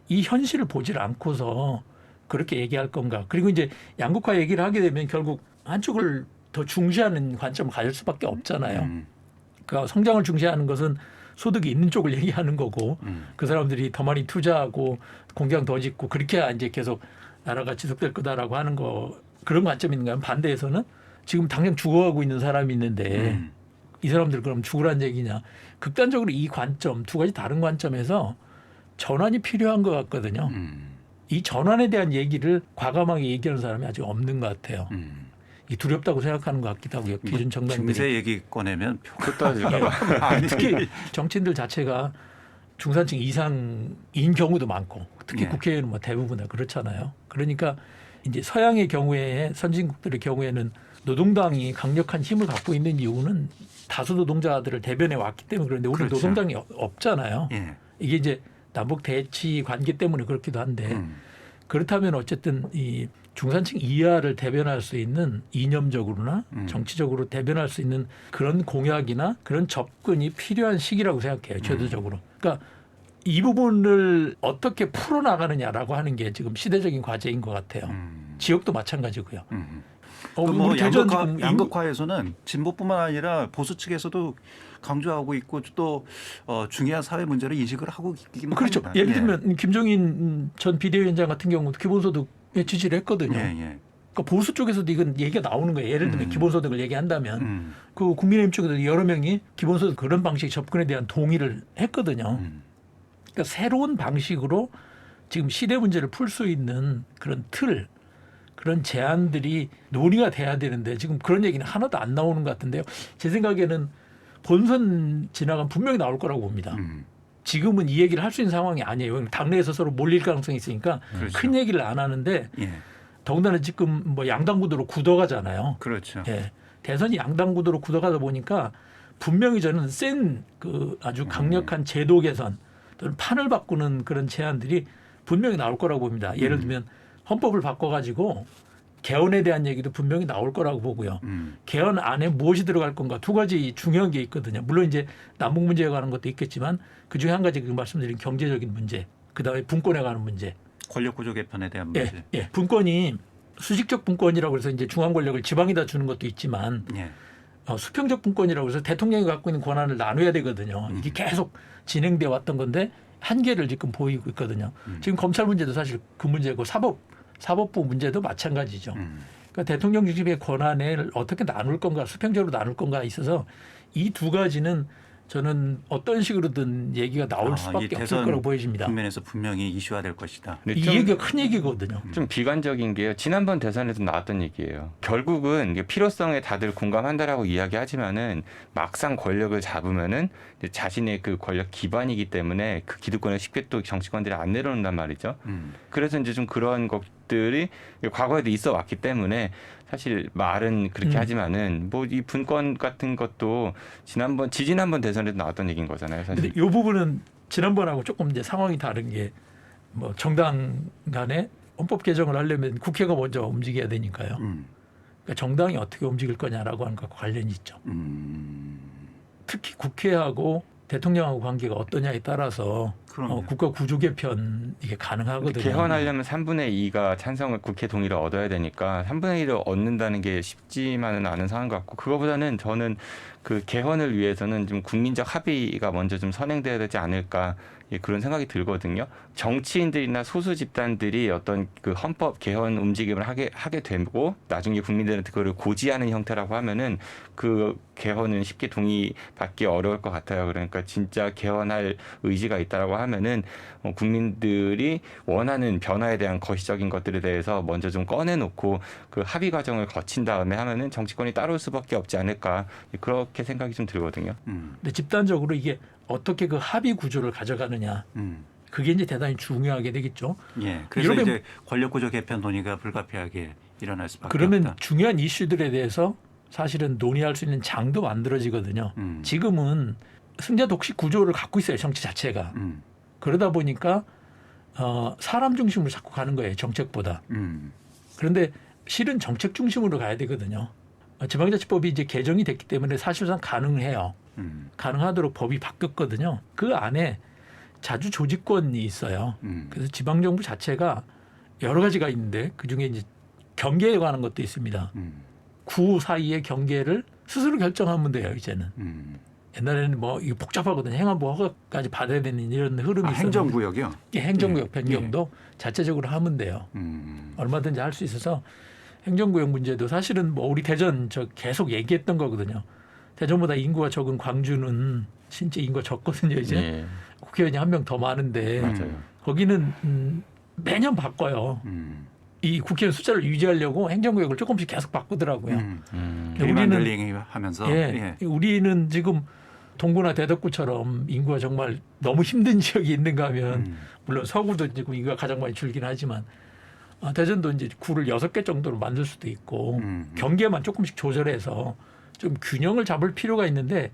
이 현실을 보질 않고서 그렇게 얘기할 건가. 그리고 이제 양극화 얘기를 하게 되면 결국 한쪽을 더 중시하는 관점을 가질 수밖에 없잖아요. 그러니까 성장을 중시하는 것은 소득이 있는 쪽을 얘기하는 거고 그 사람들이 더 많이 투자하고 공장 더 짓고 그렇게 해야 이제 계속 나라가 지속될 거다라고 하는 거 그런 관점이 있는가 하면 반대에서는 지금 당장 죽어가고 있는 사람이 있는데 이 사람들 그럼 죽으란 얘기냐. 극단적으로 이 관점 두 가지 다른 관점에서 전환이 필요한 것 같거든요. 이 전환에 대한 얘기를 과감하게 얘기하는 사람이 아직 없는 것 같아요. 이 두렵다고 생각하는 것 같기도 하고요. 기존 정당들이. 증세 얘기 꺼내면 표 떨어질까 봐. 특히 정치인들 자체가 중산층 이상인 경우도 많고 특히 예. 국회의원은 뭐 대부분 다 그렇잖아요. 그러니까 이제 서양의 경우에 선진국들의 경우에는 노동당이 강력한 힘을 갖고 있는 이유는 다수 노동자들을 대변해 왔기 때문에 그런데 우리는 그렇죠. 노동당이 없잖아요. 예. 이게 이제 남북 대치 관계 때문에 그렇기도 한데 그렇다면 어쨌든 이 중산층 이하를 대변할 수 있는 이념적으로나 정치적으로 대변할 수 있는 그런 공약이나 그런 접근이 필요한 시기라고 생각해요. 제도적으로. 그러니까 이 부분을 어떻게 풀어나가느냐라고 하는 게 지금 시대적인 과제인 것 같아요. 지역도 마찬가지고요. 뭐 우리 대전 양극화에서는 진보뿐만 아니라 보수 측에서도 강조하고 있고 또 중요한 사회 문제를 인식을 하고 있긴 그렇죠. 합니다. 예를 들면 김종인 전 비대위원장 같은 경우도 기본소득에 지지를 했거든요. 예. 그러니까 보수 쪽에서도 이건 얘기가 나오는 거예요. 예를 들면 기본소득을 얘기한다면 그 국민의힘 쪽에도 여러 명이 기본소득 그런 방식 접근에 대한 동의를 했거든요. 그러니까 새로운 방식으로 지금 시대 문제를 풀 수 있는 그런 틀 그런 제안들이 논의가 돼야 되는데 지금 그런 얘기는 하나도 안 나오는 것 같은데요. 제 생각에는 본선 지나가면 분명히 나올 거라고 봅니다. 지금은 이 얘기를 할 수 있는 상황이 아니에요. 당내에서 서로 몰릴 가능성이 있으니까 그렇죠. 큰 얘기를 안 하는데 예. 더군다나 지금 뭐 양당 구도로 굳어가잖아요. 그렇죠. 예. 대선이 양당 구도로 굳어가다 보니까 분명히 저는 센 그 아주 강력한 제도 개선 또는 판을 바꾸는 그런 제안들이 분명히 나올 거라고 봅니다. 예를 들면 헌법을 바꿔가지고 개헌에 대한 얘기도 분명히 나올 거라고 보고요. 개헌 안에 무엇이 들어갈 건가 두 가지 중요한 게 있거든요. 물론 이제 남북 문제에 관한 것도 있겠지만 그중에 한 가지 그 말씀드린 경제적인 문제, 그다음에 분권에 관한 문제. 권력구조 개편에 대한 문제. 예, 분권이 수직적 분권이라고 해서 이제 중앙 권력을 지방에다 주는 것도 있지만 예. 수평적 분권이라고 해서 대통령이 갖고 있는 권한을 나눠야 되거든요. 이게 계속 진행돼 왔던 건데 한계를 지금 보이고 있거든요. 지금 검찰 문제도 사실 그 문제고 사법부 문제도 마찬가지죠. 그러니까 대통령 중심의 권한을 어떻게 나눌 건가, 수평적으로 나눌 건가에 있어서 이 두 가지는 저는 어떤 식으로든 얘기가 나올 수밖에 없을 거라고 보여집니다. 국면에서 분명히 이슈화될 것이다. 이 얘기가 큰 얘기거든요. 좀 비관적인 게요. 지난번 대선에도 나왔던 얘기예요. 결국은 이게 필요성에 다들 공감한다라고 이야기하지만은 막상 권력을 잡으면은 이제 자신의 그 권력 기반이기 때문에 그 기득권을 쉽게 또 정치권들이 안 내려놓는단 말이죠. 그래서 이제 좀 그런 것들이 과거에도 있어 왔기 때문에 사실 말은 그렇게 하지만은 뭐 이 분권 같은 것도 지난번 대선에도 나왔던 얘기인 거잖아요. 사실. 근데 이 부분은 지난번하고 조금 이제 상황이 다른 게 뭐 정당 간에 헌법 개정을 하려면 국회가 먼저 움직여야 되니까요. 그러니까 정당이 어떻게 움직일 거냐라고 하는 것과 관련이 있죠. 특히 국회하고 대통령하고 관계가 어떠냐에 따라서 국가 구조 개편 이게 가능하거든요. 개헌하려면 3분의 2가 찬성을 국회 동의를 얻어야 되니까 3분의 1을 얻는다는 게 쉽지만은 않은 상황 같고 그거보다는 저는 그 개헌을 위해서는 좀 국민적 합의가 먼저 좀 선행돼야 되지 않을까 그런 생각이 들거든요. 정치인들이나 소수 집단들이 어떤 그 헌법 개헌 움직임을 하게 되고 나중에 국민들한테 그거를 고지하는 형태라고 하면은 그 개헌은 쉽게 동의받기 어려울 것 같아요. 그러니까 진짜 개헌할 의지가 있다라고 하면은 국민들이 원하는 변화에 대한 거시적인 것들에 대해서 먼저 좀 꺼내놓고 그 합의 과정을 거친 다음에 하면은 정치권이 따라올 수밖에 없지 않을까 그렇게 생각이 좀 들거든요. 근데 집단적으로 이게 어떻게 그 합의 구조를 가져가느냐. 그게 이제 대단히 중요하게 되겠죠. 예. 그래서 이제 권력구조 개편 논의가 불가피하게 일어날 수밖에 그러면 없다. 중요한 이슈들에 대해서 사실은 논의할 수 있는 장도 만들어지거든요. 지금은 승자 독식 구조를 갖고 있어요. 정치 자체가. 그러다 보니까 사람 중심으로 자꾸 가는 거예요. 정책보다. 그런데 실은 정책 중심으로 가야 되거든요. 지방자치법이 이제 개정이 됐기 때문에 사실상 가능해요. 가능하도록 법이 바뀌었거든요. 그 안에 자주 조직권이 있어요. 그래서 지방정부 자체가 여러 가지가 있는데 그중에 이제 경계에 관한 것도 있습니다. 구 사이의 경계를 스스로 결정하면 돼요. 이제는. 옛날에는 뭐 이게 복잡하거든요. 행안부 허가까지 받아야 되는 이런 흐름이 있었는데 행정구역이요? 예, 행정구역 변경도 자체적으로 하면 돼요. 얼마든지 할 수 있어서 행정구역 문제도 사실은 뭐 우리 대전 저 계속 얘기했던 거거든요. 대전보다 인구가 적은 광주는 진짜 인구가 적거든요. 이제 예. 국회의원이 한 명 더 많은데 맞아요. 거기는 매년 바꿔요. 이 국회의원 숫자를 유지하려고 행정구역을 조금씩 계속 바꾸더라고요. 리만들링 하면서 우리는 지금 동구나 대덕구처럼 인구가 정말 너무 힘든 지역이 있는가 하면 물론 서구도 지금 인구가 가장 많이 줄긴 하지만 대전도 이제 구를 6개 정도로 만들 수도 있고 경계만 조금씩 조절해서 좀 균형을 잡을 필요가 있는데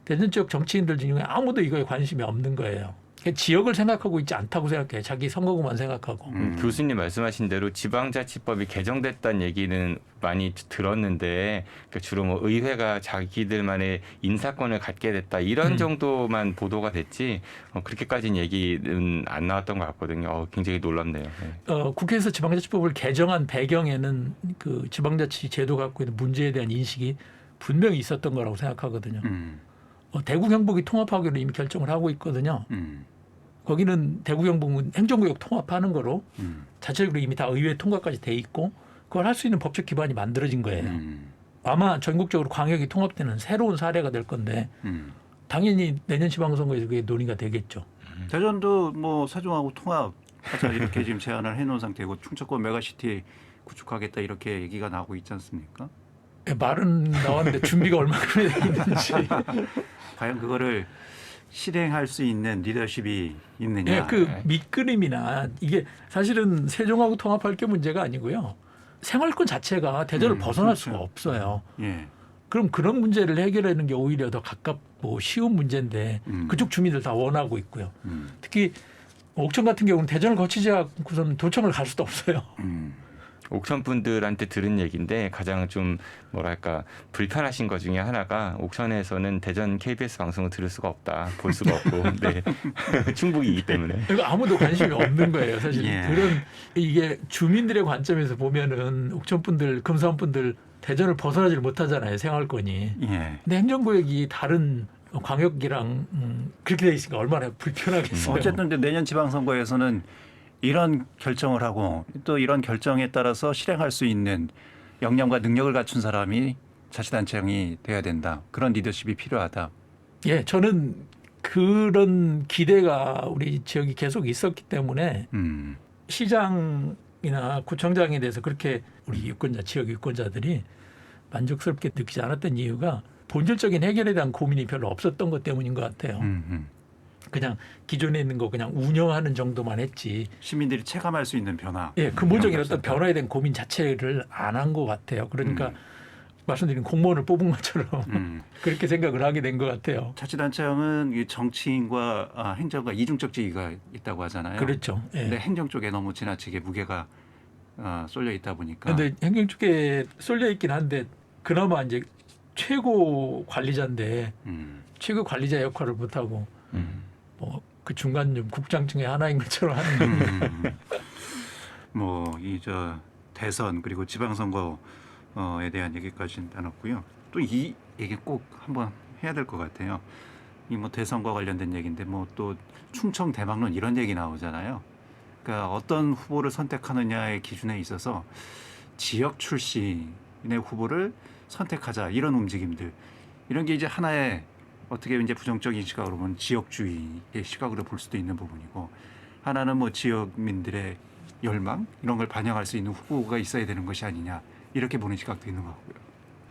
대전 지역 정치인들 중에 아무도 이거에 관심이 없는 거예요. 지역을 생각하고 있지 않다고 생각해요. 자기 선거구만 생각하고. 교수님 말씀하신 대로 지방자치법이 개정됐다는 얘기는 많이 들었는데 그러니까 주로 뭐 의회가 자기들만의 인사권을 갖게 됐다 이런 정도만 보도가 됐지 그렇게까지는 얘기는 안 나왔던 것 같거든요. 굉장히 놀랍네요. 네. 국회에서 지방자치법을 개정한 배경에는 그 지방자치 제도 갖고 있는 문제에 대한 인식이 분명히 있었던 거라고 생각하거든요. 대구 경북이 통합하기로 이미 결정을 하고 있거든요. 거기는 대구 경북은 행정구역 통합하는 거로 자체적으로 이미 다 의회 통과까지 돼 있고 그걸 할 수 있는 법적 기반이 만들어진 거예요. 아마 전국적으로 광역이 통합되는 새로운 사례가 될 건데 당연히 내년 지방선거에서 그게 논의가 되겠죠. 대전도 뭐 세종하고 통합하자 이렇게 지금 제안을 해놓은 상태고 충청권 메가시티 구축하겠다 이렇게 얘기가 나오고 있지 않습니까? 예, 말은 나왔는데 준비가 얼마큼 돼 있는지. 과연 그거를 실행할 수 있는 리더십이 있느냐? 예, 그 밑그림이나 이게 사실은 세종하고 통합할 게 문제가 아니고요. 생활권 자체가 대전을 벗어날 그렇죠. 수가 없어요. 예. 그럼 그런 문제를 해결하는 게 오히려 더 가깝고 쉬운 문제인데 그쪽 주민들 다 원하고 있고요. 특히 옥천 같은 경우는 대전을 거치지 않고서는 도청을 갈 수도 없어요. 옥천 분들한테 들은 얘기인데 가장 좀 뭐랄까 불편하신 것 중에 하나가 옥천에서는 대전 KBS 방송을 들을 수가 없다, 볼 수가 없고, 네. 충북이기 때문에. 이거 아무도 관심이 없는 거예요, 사실. 예. 그런 이게 주민들의 관점에서 보면은 옥천 분들, 금산 분들 대전을 벗어나질 못하잖아요, 생활권이. 예. 근데 행정구역이 다른 광역이랑 그렇게 돼 있으니까 얼마나 불편하겠어요. 어쨌든 이제 내년 지방선거에서는 이런 결정을 하고 또 이런 결정에 따라서 실행할 수 있는 역량과 능력을 갖춘 사람이 자치단체장이 돼야 된다. 그런 리더십이 필요하다. 예, 저는 그런 기대가 우리 지역이 계속 있었기 때문에 시장이나 구청장에 대해서 그렇게 우리 유권자, 지역 유권자들이 만족스럽게 느끼지 않았던 이유가 본질적인 해결에 대한 고민이 별로 없었던 것 때문인 것 같아요. 그냥 기존에 있는 거 그냥 운영하는 정도만 했지. 시민들이 체감할 수 있는 변화. 예, 근본적인 어떤 변화에 대한 고민 자체를 안 한 것 같아요. 그러니까 말씀드린 공무원을 뽑은 것처럼 그렇게 생각을 하게 된 것 같아요. 자치단체장은 이 정치인과 행정과 이중적 지위가 있다고 하잖아요. 그렇죠. 예. 근데 행정 쪽에 너무 지나치게 무게가 쏠려 있다 보니까. 그런데 행정 쪽에 쏠려 있긴 한데 그나마 이제 최고 관리자인데 최고 관리자 역할을 못 하고 뭐 그 중간 좀 국장 중에 하나인 것처럼 하는 뭐 이 대선 그리고 지방선거에 대한 얘기까지는 나눴고요. 또 이 얘기 꼭 한번 해야 될 것 같아요. 이 뭐 대선과 관련된 얘기인데 뭐 또 충청 대망론 이런 얘기 나오잖아요. 그러니까 어떤 후보를 선택하느냐의 기준에 있어서 지역 출신의 후보를 선택하자 이런 움직임들 이런 게 이제 하나의 어떻게 이제 부정적인 시각으로 보면 지역주의의 시각으로 볼 수도 있는 부분이고 하나는 뭐 지역민들의 열망 이런 걸 반영할 수 있는 후보가 있어야 되는 것이 아니냐 이렇게 보는 시각도 있는 것 같고요.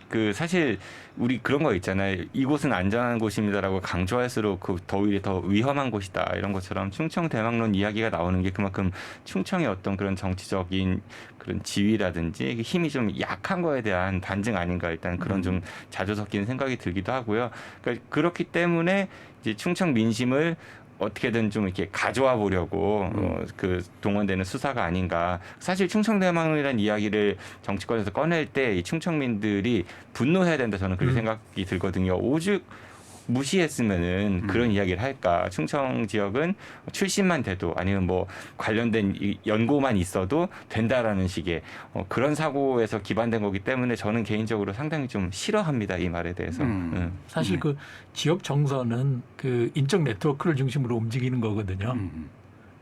그 사실 우리 그런 거 있잖아요. 이곳은 안전한 곳입니다라고 강조할수록 그 오히려 더 위험한 곳이다 이런 것처럼 충청 대망론 이야기가 나오는 게 그만큼 충청의 어떤 그런 정치적인 그런 지위라든지 힘이 좀 약한 거에 대한 반증 아닌가 일단 그런 좀 자주 섞이는 생각이 들기도 하고요. 그러니까 그렇기 때문에 이제 충청 민심을 어떻게든 좀 이렇게 가져와 보려고 그 동원되는 수사가 아닌가. 사실 충청대망론이라는 이야기를 정치권에서 꺼낼 때 이 충청민들이 분노해야 된다 저는 그렇게 생각이 들거든요. 오죽 무시했으면은 그런 이야기를 할까. 충청 지역은 출신만 돼도 아니면 뭐 관련된 연고만 있어도 된다라는 식의 그런 사고에서 기반된 거기 때문에 저는 개인적으로 상당히 좀 싫어합니다. 이 말에 대해서. 사실 그 지역 정서는 그 인적 네트워크를 중심으로 움직이는 거거든요.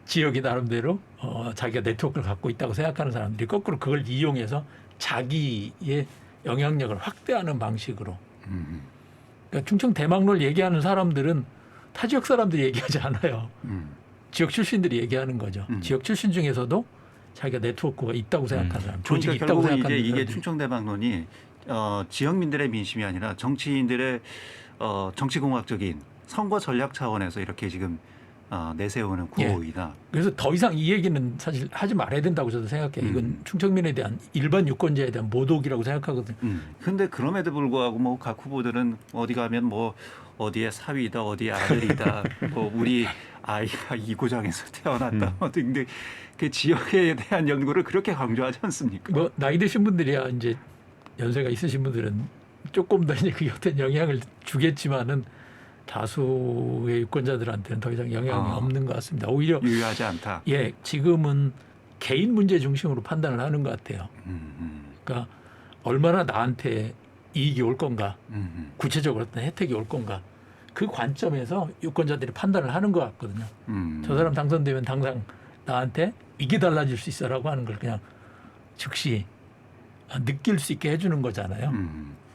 지역이 나름대로 자기가 네트워크를 갖고 있다고 생각하는 사람들이 거꾸로 그걸 이용해서 자기의 영향력을 확대하는 방식으로. 그러니까 충청 대망론을 얘기하는 사람들은 타 지역 사람들이 얘기하지 않아요. 지역 출신들이 얘기하는 거죠. 지역 출신 중에서도 자기가 네트워크가 있다고 생각하는 사람, 조직이 그러니까 있다고 결국은 생각하는 이제 이게 사람들. 충청 대망론이 지역민들의 민심이 아니라 정치인들의 정치공학적인 선거 전략 차원에서 이렇게 지금 내세우는 구호이다. 그래서 더 이상 이 얘기는 사실 하지 말아야 된다고 저도 생각해요. 이건 충청민에 대한 일반 유권자에 대한 모독이라고 생각하거든요. 근데 그럼에도 불구하고 뭐 각 후보들은 어디 가면 뭐 어디에 사위다, 어디에 아들이다, 뭐 우리 아이가 이 고장에서 태어났다, 뭐 등등 그 지역에 대한 연구를 그렇게 강조하지 않습니까? 뭐 나이 드신 분들이야 이제 연세가 있으신 분들은 조금 더 이제 그게 어떤 영향을 주겠지만은 다수의 유권자들한테는 더 이상 영향이 없는 것 같습니다. 오히려 유효하지 않다. 예, 지금은 개인 문제 중심으로 판단을 하는 것 같아요. 그러니까 얼마나 나한테 이익이 올 건가, 구체적으로 어떤 혜택이 올 건가, 그 관점에서 유권자들이 판단을 하는 것 같거든요. 저 사람 당선되면 당장 나한테 이게 달라질 수 있어라고 하는 걸 그냥 즉시 느낄 수 있게 해주는 거잖아요.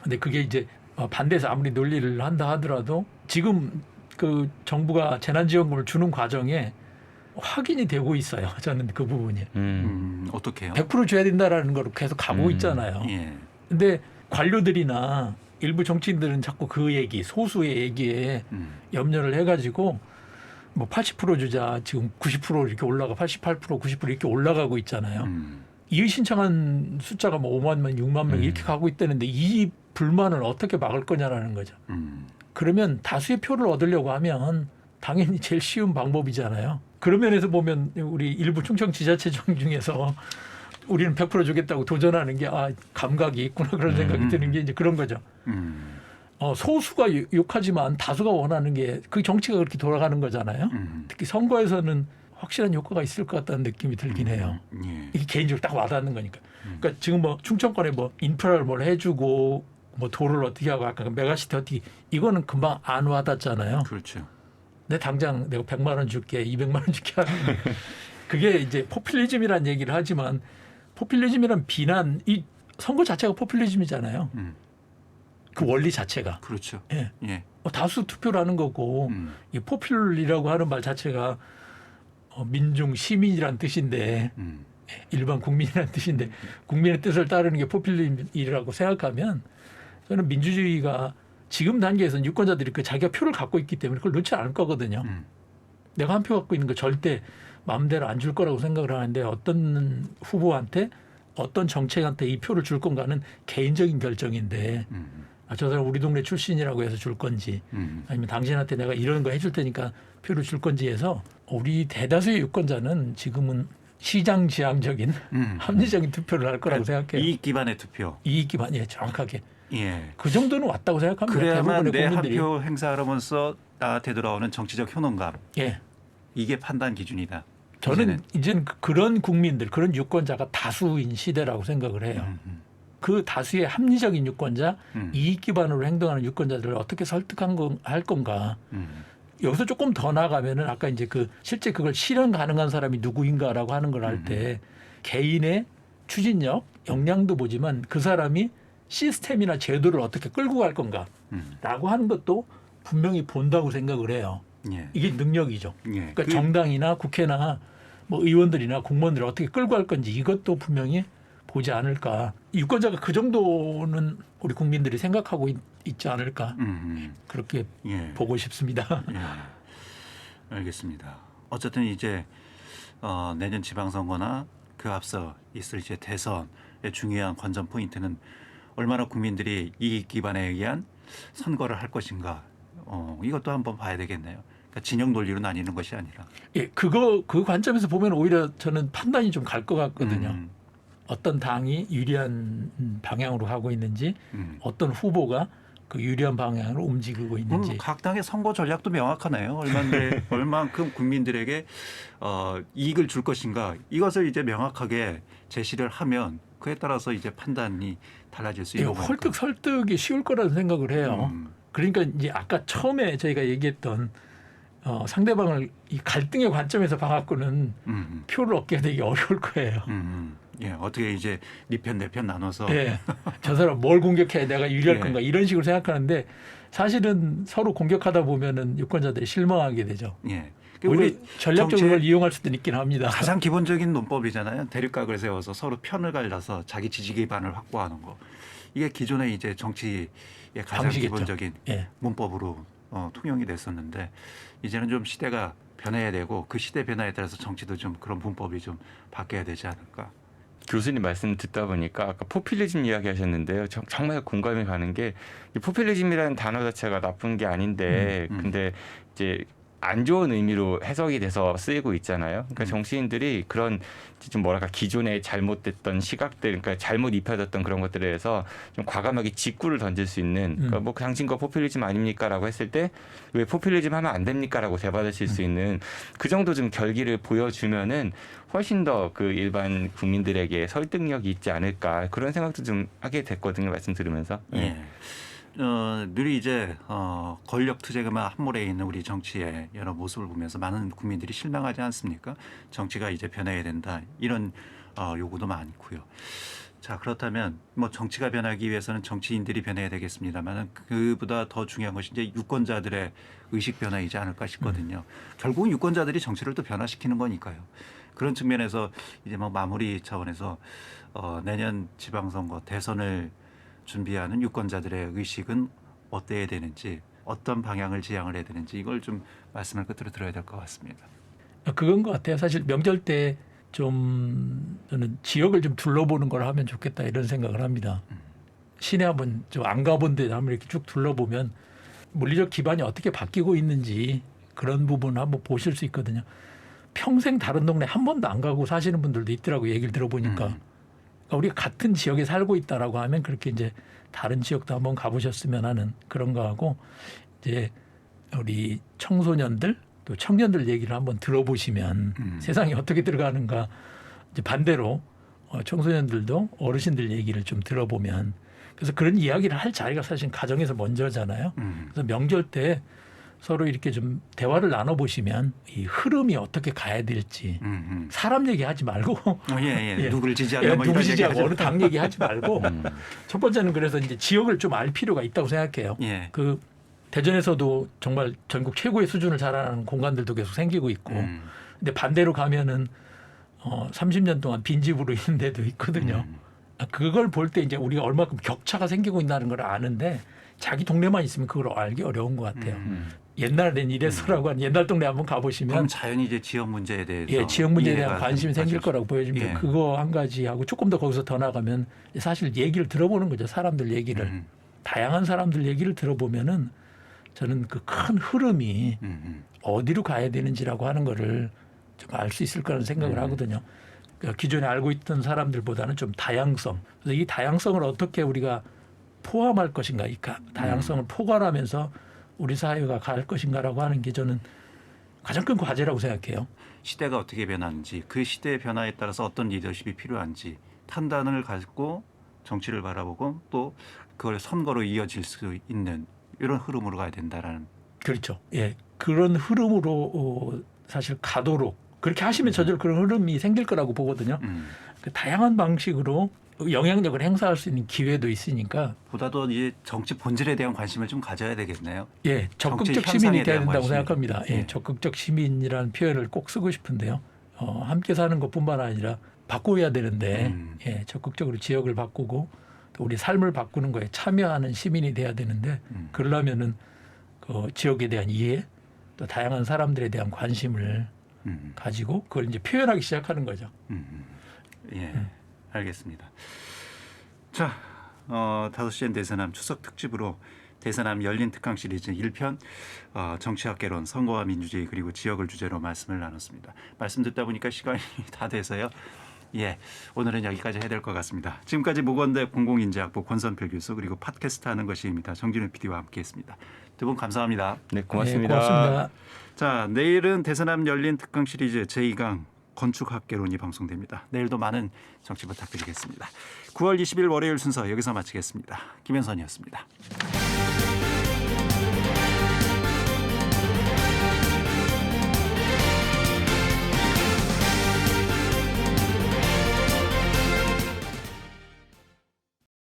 근데 그게 이제 반대해서 아무리 논리를 한다 하더라도 지금 그 정부가 재난지원금을 주는 과정에 확인이 되고 있어요. 저는 그 부분이. 어떻게요? 100% 줘야 된다라는 걸 계속 가고 있잖아요. 예. 근데 관료들이나 일부 정치인들은 자꾸 그 얘기, 소수의 얘기에 염려를 해가지고 뭐 80% 주자, 지금 90% 이렇게 올라가, 88%, 90% 이렇게 올라가고 있잖아요. 이의 신청한 숫자가 뭐 5만 명, 6만 명 이렇게 가고 있다는데 이 불만을 어떻게 막을 거냐라는 거죠. 그러면 다수의 표를 얻으려고 하면 당연히 제일 쉬운 방법이잖아요. 그런 면에서 보면 우리 일부 충청 지자체장 중에서 우리는 100% 주겠다고 도전하는 게 감각이 있구나 그런 생각이 드는 게 이제 그런 거죠. 소수가 욕하지만 다수가 원하는 게 그 정치가 그렇게 돌아가는 거잖아요. 특히 선거에서는 확실한 효과가 있을 것 같다는 느낌이 들긴 해요. 예. 이게 개인적으로 딱 와닿는 거니까. 그러니까 지금 뭐 충청권에 뭐 인프라를 뭘 해주고 뭐 도를 어떻게 하고 아까 메가시티 어떻게 이거는 금방 안 와닿잖아요. 그렇죠. 내 당장 내가 100만 원 줄게, 200만 원 줄게 하는 그게 이제 포퓰리즘이라는 얘기를 하지만 포퓰리즘이란 비난 이 선거 자체가 포퓰리즘이잖아요. 그 원리 자체가. 그렇죠. 예. 예. 다수 투표라는 거고 이 포퓰이라고 하는 말 자체가 민중 시민이란 뜻인데 일반 국민이란 뜻인데 국민의 뜻을 따르는 게 포퓰리즘이라고 생각하면 저는 민주주의가 지금 단계에서는 유권자들이 그 자기가 표를 갖고 있기 때문에 그걸 놓지 않을 거거든요. 내가 한 표 갖고 있는 거 절대 마음대로 안 줄 거라고 생각을 하는데 어떤 후보한테 어떤 정책한테 이 표를 줄 건가는 개인적인 결정인데 저 사람 우리 동네 출신이라고 해서 줄 건지 아니면 당신한테 내가 이런 거 해줄 테니까 표를 줄 건지 해서 우리 대다수의 유권자는 지금은 시장지향적인 합리적인 투표를 할 거라고 생각해요. 이익 기반의 투표. 이익 기반이에요. 정확하게. 예. 그 정도는 왔다고 생각합니다. 그래야만 대부분의 내 한 국민들이. 표 행사하면서 나한테 돌아오는 정치적 효능감. 예. 이게 판단 기준이다. 저는 이제는 그런 국민들, 그런 유권자가 다수인 시대라고 생각을 해요. 그 다수의 합리적인 유권자, 이익 기반으로 행동하는 유권자들을 어떻게 할 건가. 여기서 조금 더 나가면은 아까 이제 그 실제 그걸 실현 가능한 사람이 누구인가라고 하는 걸 할 때 개인의 추진력, 역량도 보지만 그 사람이 시스템이나 제도를 어떻게 끌고 갈 건가라고 하는 것도 분명히 본다고 생각을 해요. 예. 이게 능력이죠. 예. 그러니까 정당이나 국회나 뭐 의원들이나 공무원들을 어떻게 끌고 갈 건지 이것도 분명히 보지 않을까. 유권자가 그 정도는 우리 국민들이 생각하고 있지 않을까. 그렇게 예. 보고 싶습니다. 예. 알겠습니다. 어쨌든 이제 내년 지방선거나 그 앞서 있을 이제 대선의 중요한 관전 포인트는 얼마나 국민들이 이익 기반에 의한 선거를 할 것인가. 이것도 한번 봐야 되겠네요. 그러니까 진영 논리로 나뉘는 것이 아니라. 예, 그 관점에서 보면 오히려 저는 판단이 좀 갈 것 같거든요. 어떤 당이 유리한 방향으로 하고 있는지, 어떤 후보가 그 유리한 방향으로 움직이고 있는지. 각 당의 선거 전략도 명확하네요. 얼만큼 국민들에게 이익을 줄 것인가 이것을 이제 명확하게 제시를 하면 그에 따라서 이제 판단이 달라질 수 있는 거니까. 설득 설득이 쉬울 거라는 생각을 해요. 그러니까 이제 아까 처음에 저희가 얘기했던 상대방을 이 갈등의 관점에서 봐갖고는 표를 얻기가 되게 어려울 거예요. 예, 어떻게 이제 네 편 내 편 나눠서 예, 저 사람 뭘 공격해 내가 유리할 예. 건가 이런 식으로 생각하는데 사실은 서로 공격하다 보면은 유권자들이 실망하게 되죠. 예. 우리 전략적으로 그걸 이용할 수도 있긴 합니다. 가장 기본적인 논법이잖아요. 대립각을 세워서 서로 편을 갈라서 자기 지지 기반을 확보하는 거. 이게 기존의 이제 정치의 가장 방식이죠. 기본적인 예. 문법으로 통용이 됐었는데 이제는 좀 시대가 변해야 되고 그 시대 변화에 따라서 정치도 좀 그런 문법이 좀 바뀌어야 되지 않을까. 교수님 말씀 듣다 보니까 아까 포퓰리즘 이야기하셨는데요. 정말 공감이 가는 게 이 포퓰리즘이라는 단어 자체가 나쁜 게 아닌데 근데 이제 안 좋은 의미로 해석이 돼서 쓰이고 있잖아요. 그러니까 정치인들이 그런 좀 뭐랄까 기존에 잘못됐던 시각들, 그러니까 잘못 입혀졌던 그런 것들에 대해서 좀 과감하게 직구를 던질 수 있는, 그러니까 뭐 당신 거 포퓰리즘 아닙니까라고 했을 때 왜 포퓰리즘 하면 안 됩니까라고 되받으실 수 있는 그 정도 좀 결기를 보여주면은 훨씬 더 그 일반 국민들에게 설득력이 있지 않을까 그런 생각도 좀 하게 됐거든요. 말씀 들으면서. 예. 늘 이제 권력 투쟁에만 함몰해 있는 우리 정치의 여러 모습을 보면서 많은 국민들이 실망하지 않습니까? 정치가 이제 변해야 된다 이런 요구도 많고요. 자, 그렇다면 뭐 정치가 변하기 위해서는 정치인들이 변해야 되겠습니다만 그보다 더 중요한 것이 이제 유권자들의 의식 변화이지 않을까 싶거든요. 결국은 유권자들이 정치를 또 변화시키는 거니까요. 그런 측면에서 이제 뭐 마무리 차원에서 내년 지방선거 대선을 준비하는 유권자들의 의식은 어때야 되는지, 어떤 방향을 지향을 해야 되는지 이걸 좀 말씀을 끝으로 들어야 될 것 같습니다. 그건 것 같아요. 사실 명절 때 좀 저는 지역을 좀 둘러보는 걸 하면 좋겠다 이런 생각을 합니다. 시내 한번 좀 안 가본 데 한번 이렇게 쭉 둘러보면 물리적 기반이 어떻게 바뀌고 있는지 그런 부분 한번 보실 수 있거든요. 평생 다른 동네 한 번도 안 가고 사시는 분들도 있더라고요. 얘기를 들어보니까. 그러니까 우리가 같은 지역에 살고 있다라고 하면 그렇게 이제 다른 지역도 한번 가보셨으면 하는 그런 거하고 이제 우리 청소년들 또 청년들 얘기를 한번 들어보시면 세상이 어떻게 들어가는가 이제 반대로 청소년들도 어르신들 얘기를 좀 들어보면 그래서 그런 이야기를 할 자리가 사실 가정에서 먼저잖아요. 그래서 명절 때 서로 이렇게 좀 대화를 나눠보시면 이 흐름이 어떻게 가야 될지 사람 얘기하지 말고 예. 누구를 지지하냐 뭐 누구 이런 지지하고 얘기하죠. 어느 당 얘기하지 말고 첫 번째는 그래서 이제 지역을 좀 알 필요가 있다고 생각해요. 예. 그 대전에서도 정말 전국 최고의 수준을 자랑하는 공간들도 계속 생기고 있고 근데 반대로 가면은 30년 동안 빈집으로 있는 데도 있거든요. 그걸 볼 때 이제 우리가 얼마큼 격차가 생기고 있다는 걸 아는데 자기 동네만 있으면 그걸 알기 어려운 것 같아요. 옛날엔 이래서라고 하는 옛날 동네 한번 가보시면 그럼 자연히 이제 지역 문제에 대해서 예, 지역 문제에 대한 이해가 관심이 생길 거라고 보여집니다. 예. 그거 한 가지 하고 조금 더 거기서 더 나가면 사실 얘기를 들어보는 거죠. 사람들 얘기를. 다양한 사람들 얘기를 들어보면은 저는 그 큰 흐름이 어디로 가야 되는지라고 하는 거를 좀 알 수 있을 거라는 생각을 하거든요. 그러니까 기존에 알고 있던 사람들보다는 좀 다양성. 그래서 이 다양성을 어떻게 우리가 포함할 것인가, 이 다양성을 포괄하면서 우리 사회가 갈 것인가라고 하는 게 저는 가장 큰 과제라고 생각해요. 시대가 어떻게 변하는지 그 시대의 변화에 따라서 어떤 리더십이 필요한지 판단을 가지고 정치를 바라보고 또 그걸 선거로 이어질 수 있는 이런 흐름으로 가야 된다라는. 그렇죠. 예, 그런 흐름으로 사실 가도록 그렇게 하시면 저절로 그런 흐름이 생길 거라고 보거든요. 그 다양한 방식으로 영향력을 행사할 수 있는 기회도 있으니까. 보다도 이제 정치 본질에 대한 관심을 좀 가져야 되겠네요. 예, 적극적 정치 시민이 현상에 돼야 대한 된다고 관심이. 생각합니다. 예, 예. 적극적 시민이라는 표현을 꼭 쓰고 싶은데요. 함께 사는 것뿐만 아니라 바꿔야 되는데 예, 적극적으로 지역을 바꾸고 또 우리 삶을 바꾸는 거에 참여하는 시민이 돼야 되는데 그러려면은 그 지역에 대한 이해 또 다양한 사람들에 대한 관심을 가지고 그걸 이제 표현하기 시작하는 거죠. 예, 알겠습니다. 자, 5시엔 대선암 추석 특집으로 대선암 열린 특강 시리즈 1편 정치학개론, 선거와 민주주의 그리고 지역을 주제로 말씀을 나눴습니다. 말씀 듣다 보니까 시간이 다 돼서요. 예, 오늘은 여기까지 해야 될 것 같습니다. 지금까지 모건대 공공인재학부 권선필 교수 그리고 팟캐스트 하는 것입니다. 정진우 PD와 함께했습니다. 두 분 감사합니다. 네, 고맙습니다. 네, 고맙습니다. 자, 내일은 대선암 열린 특강 시리즈 제2강 건축학개론이 방송됩니다. 내일도 많은 정치 부탁드리겠습니다. 9월 20일 월요일 순서 여기서 마치겠습니다. 김현선이었습니다.